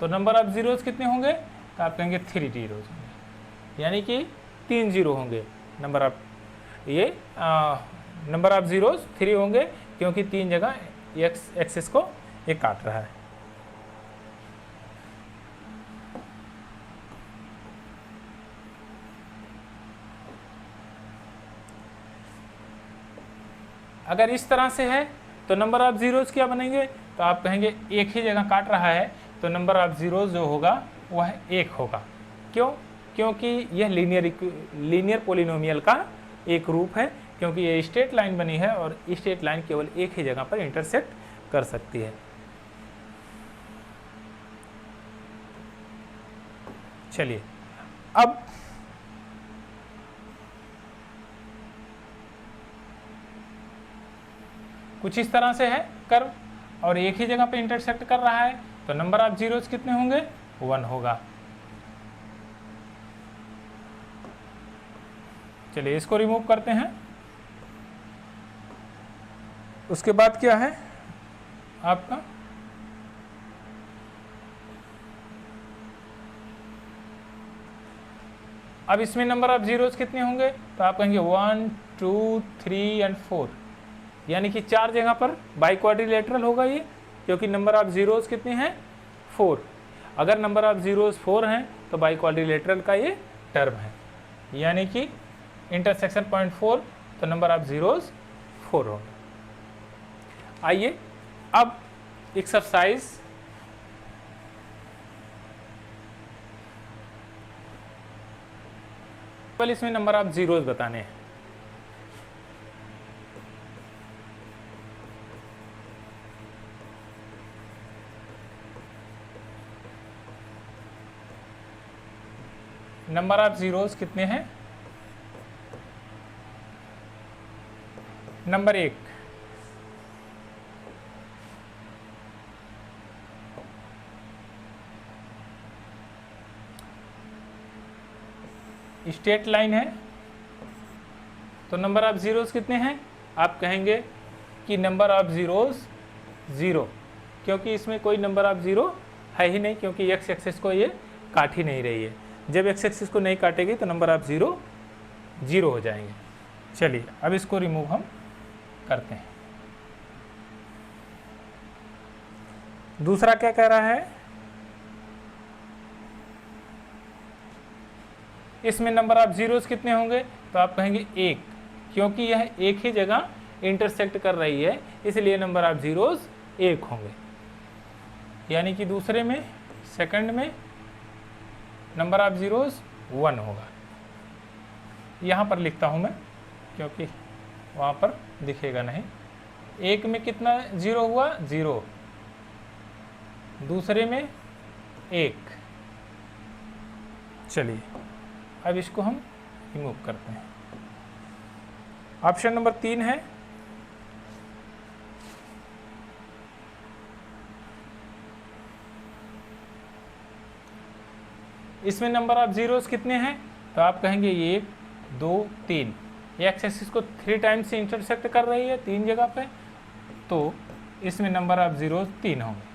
[SPEAKER 1] तो नंबर ऑफ जीरोस कितने होंगे, तो आप कहेंगे 3 जीरोस होंगे, यानी कि 3 जीरो होंगे। नंबर ऑफ ये नंबर ऑफ जीरोस 3 होंगे क्योंकि 3 जगह एक्स एक्सिस को ये काट रहा है। अगर इस तरह से है तो नंबर ऑफ जीरोस क्या बनेंगे, तो आप कहेंगे एक ही जगह काट रहा है तो नंबर ऑफ जीरोस जो होगा वह 1 होगा। क्यों, क्योंकि यह लीनियर पोलिनोमियल का एक रूप है, क्योंकि ये स्ट्रेट लाइन बनी है और स्ट्रेट लाइन केवल एक ही जगह पर इंटरसेक्ट कर सकती है। चलिए अब कुछ इस तरह से है कर्व और एक ही जगह पे इंटरसेक्ट कर रहा है तो नंबर ऑफ जीरोस कितने होंगे 1 होगा। चलिए इसको रिमूव करते हैं। उसके बाद क्या है आपका अब इसमें नंबर ऑफ जीरोस कितने होंगे, तो आप कहेंगे 1, 2, 3 और 4, यानी कि 4 जगह पर बाई क्वाड्रिलेटरल होगा ये, क्योंकि नंबर ऑफ जीरोस कितने हैं 4। अगर नंबर ऑफ जीरोस 4 हैं तो बाई क्वाड्रिलेटरल का ये टर्म है, यानी कि इंटरसेक्शन पॉइंट 4, तो नंबर ऑफ जीरोस 4 होंगे। आइए अब एक्सरसाइज सिंपल इसमें नंबर ऑफ जीरोज बताने हैं। नंबर ऑफ जीरोज कितने हैं? नंबर 1, स्ट्रेट लाइन है तो नंबर ऑफ जीरोज कितने हैं? आप कहेंगे कि नंबर ऑफ जीरोज 0, क्योंकि इसमें कोई नंबर ऑफ जीरो है ही नहीं, क्योंकि एक्स एक्सिस को ये काट ही नहीं रही है। जब एक्स एक्सिस को नहीं काटेगी तो नंबर ऑफ जीरो 0 हो जाएंगे। चलिए अब इसको रिमूव हम करते हैं। दूसरा क्या कह रहा है? इसमें नंबर ऑफ जीरोस कितने होंगे? तो आप कहेंगे 1, क्योंकि यह एक ही जगह इंटरसेक्ट कर रही है, इसलिए नंबर ऑफ जीरोस 1 होंगे। यानी कि दूसरे में, सेकंड में नंबर ऑफ जीरोस 1 होगा। यहाँ पर लिखता हूँ मैं, क्योंकि वहाँ पर दिखेगा नहीं। एक में कितना जीरो हुआ? 0, दूसरे में 1। चलिए अब इसको हम रिमूव करते हैं। ऑप्शन नंबर 3 है, इसमें नंबर ऑफ जीरोस कितने हैं? तो आप कहेंगे 1, 2, 3। ये एक्स एक्सिस को 3 टाइम्स से इंटरसेक्ट कर रही है 3 जगह पे, तो इसमें नंबर ऑफ जीरोस 3 होंगे।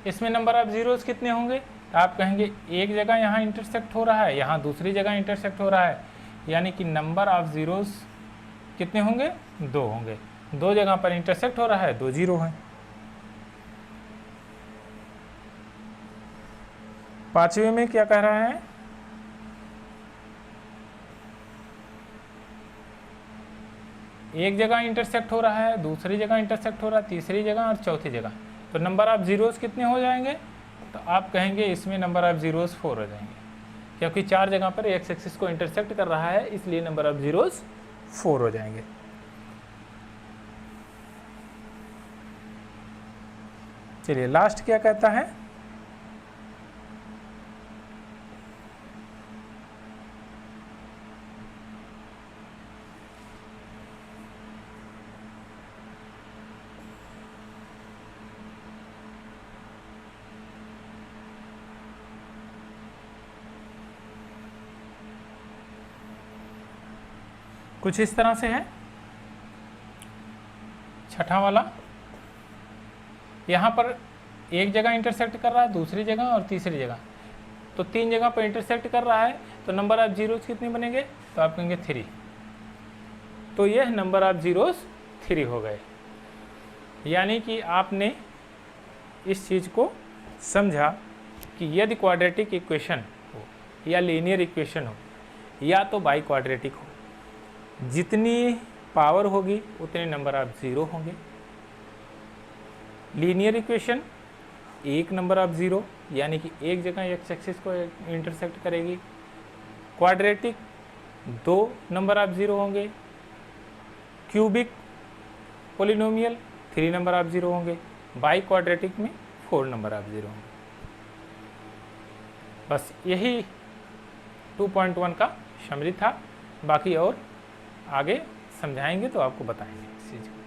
[SPEAKER 1] इसमें नंबर ऑफ जीरोस कितने होंगे? तो आप कहेंगे एक जगह यहाँ इंटरसेक्ट हो रहा है, यहाँ दूसरी जगह इंटरसेक्ट हो रहा है, यानी कि नंबर ऑफ जीरोस कितने होंगे? 2 होंगे। 2 जगह पर इंटरसेक्ट हो रहा है, 2 जीरो हैं। पांचवें में क्या कह रहा है? एक जगह इंटरसेक्ट हो रहा है, दूसरी जगह इंटरसेक्ट हो रहा है, तीसरी जगह और चौथी जगह, तो नंबर ऑफ जीरोस कितने हो जाएंगे? तो आप कहेंगे इसमें नंबर ऑफ जीरोस 4 हो जाएंगे, क्योंकि 4 जगह पर एक्स एक्सिस को इंटरसेक्ट कर रहा है, इसलिए नंबर ऑफ जीरोस 4 हो जाएंगे। चलिए लास्ट क्या कहता है? कुछ इस तरह से है। छठा वाला, यहाँ पर एक जगह इंटरसेक्ट कर रहा है, दूसरी जगह और तीसरी जगह, तो 3 जगह पर इंटरसेक्ट कर रहा है, तो नंबर ऑफ जीरोस कितने बनेंगे? तो आप कहेंगे 3। तो यह नंबर ऑफ जीरोस 3 हो गए। यानी कि आपने इस चीज़ को समझा कि यदि क्वाड्रेटिक इक्वेशन हो या लीनियर इक्वेशन हो या तो बाई क्वाड्रेटिक हो, जितनी पावर होगी उतने नंबर ऑफ जीरो होंगे। लीनियर इक्वेशन एक नंबर ऑफ जीरो, यानी कि एक जगह एक्स एक्सिस को इंटरसेक्ट करेगी। क्वाड्रेटिक 2 नंबर ऑफ जीरो होंगे। Cubic polynomial 3 number of zero होंगे। बाई क्वाड्रेटिक में 4 नंबर ऑफ जीरो होंगे। बस यही 2.1 का समरी था। बाकी और आगे समझाएंगे तो आपको बताएंगे इस चीज़ को।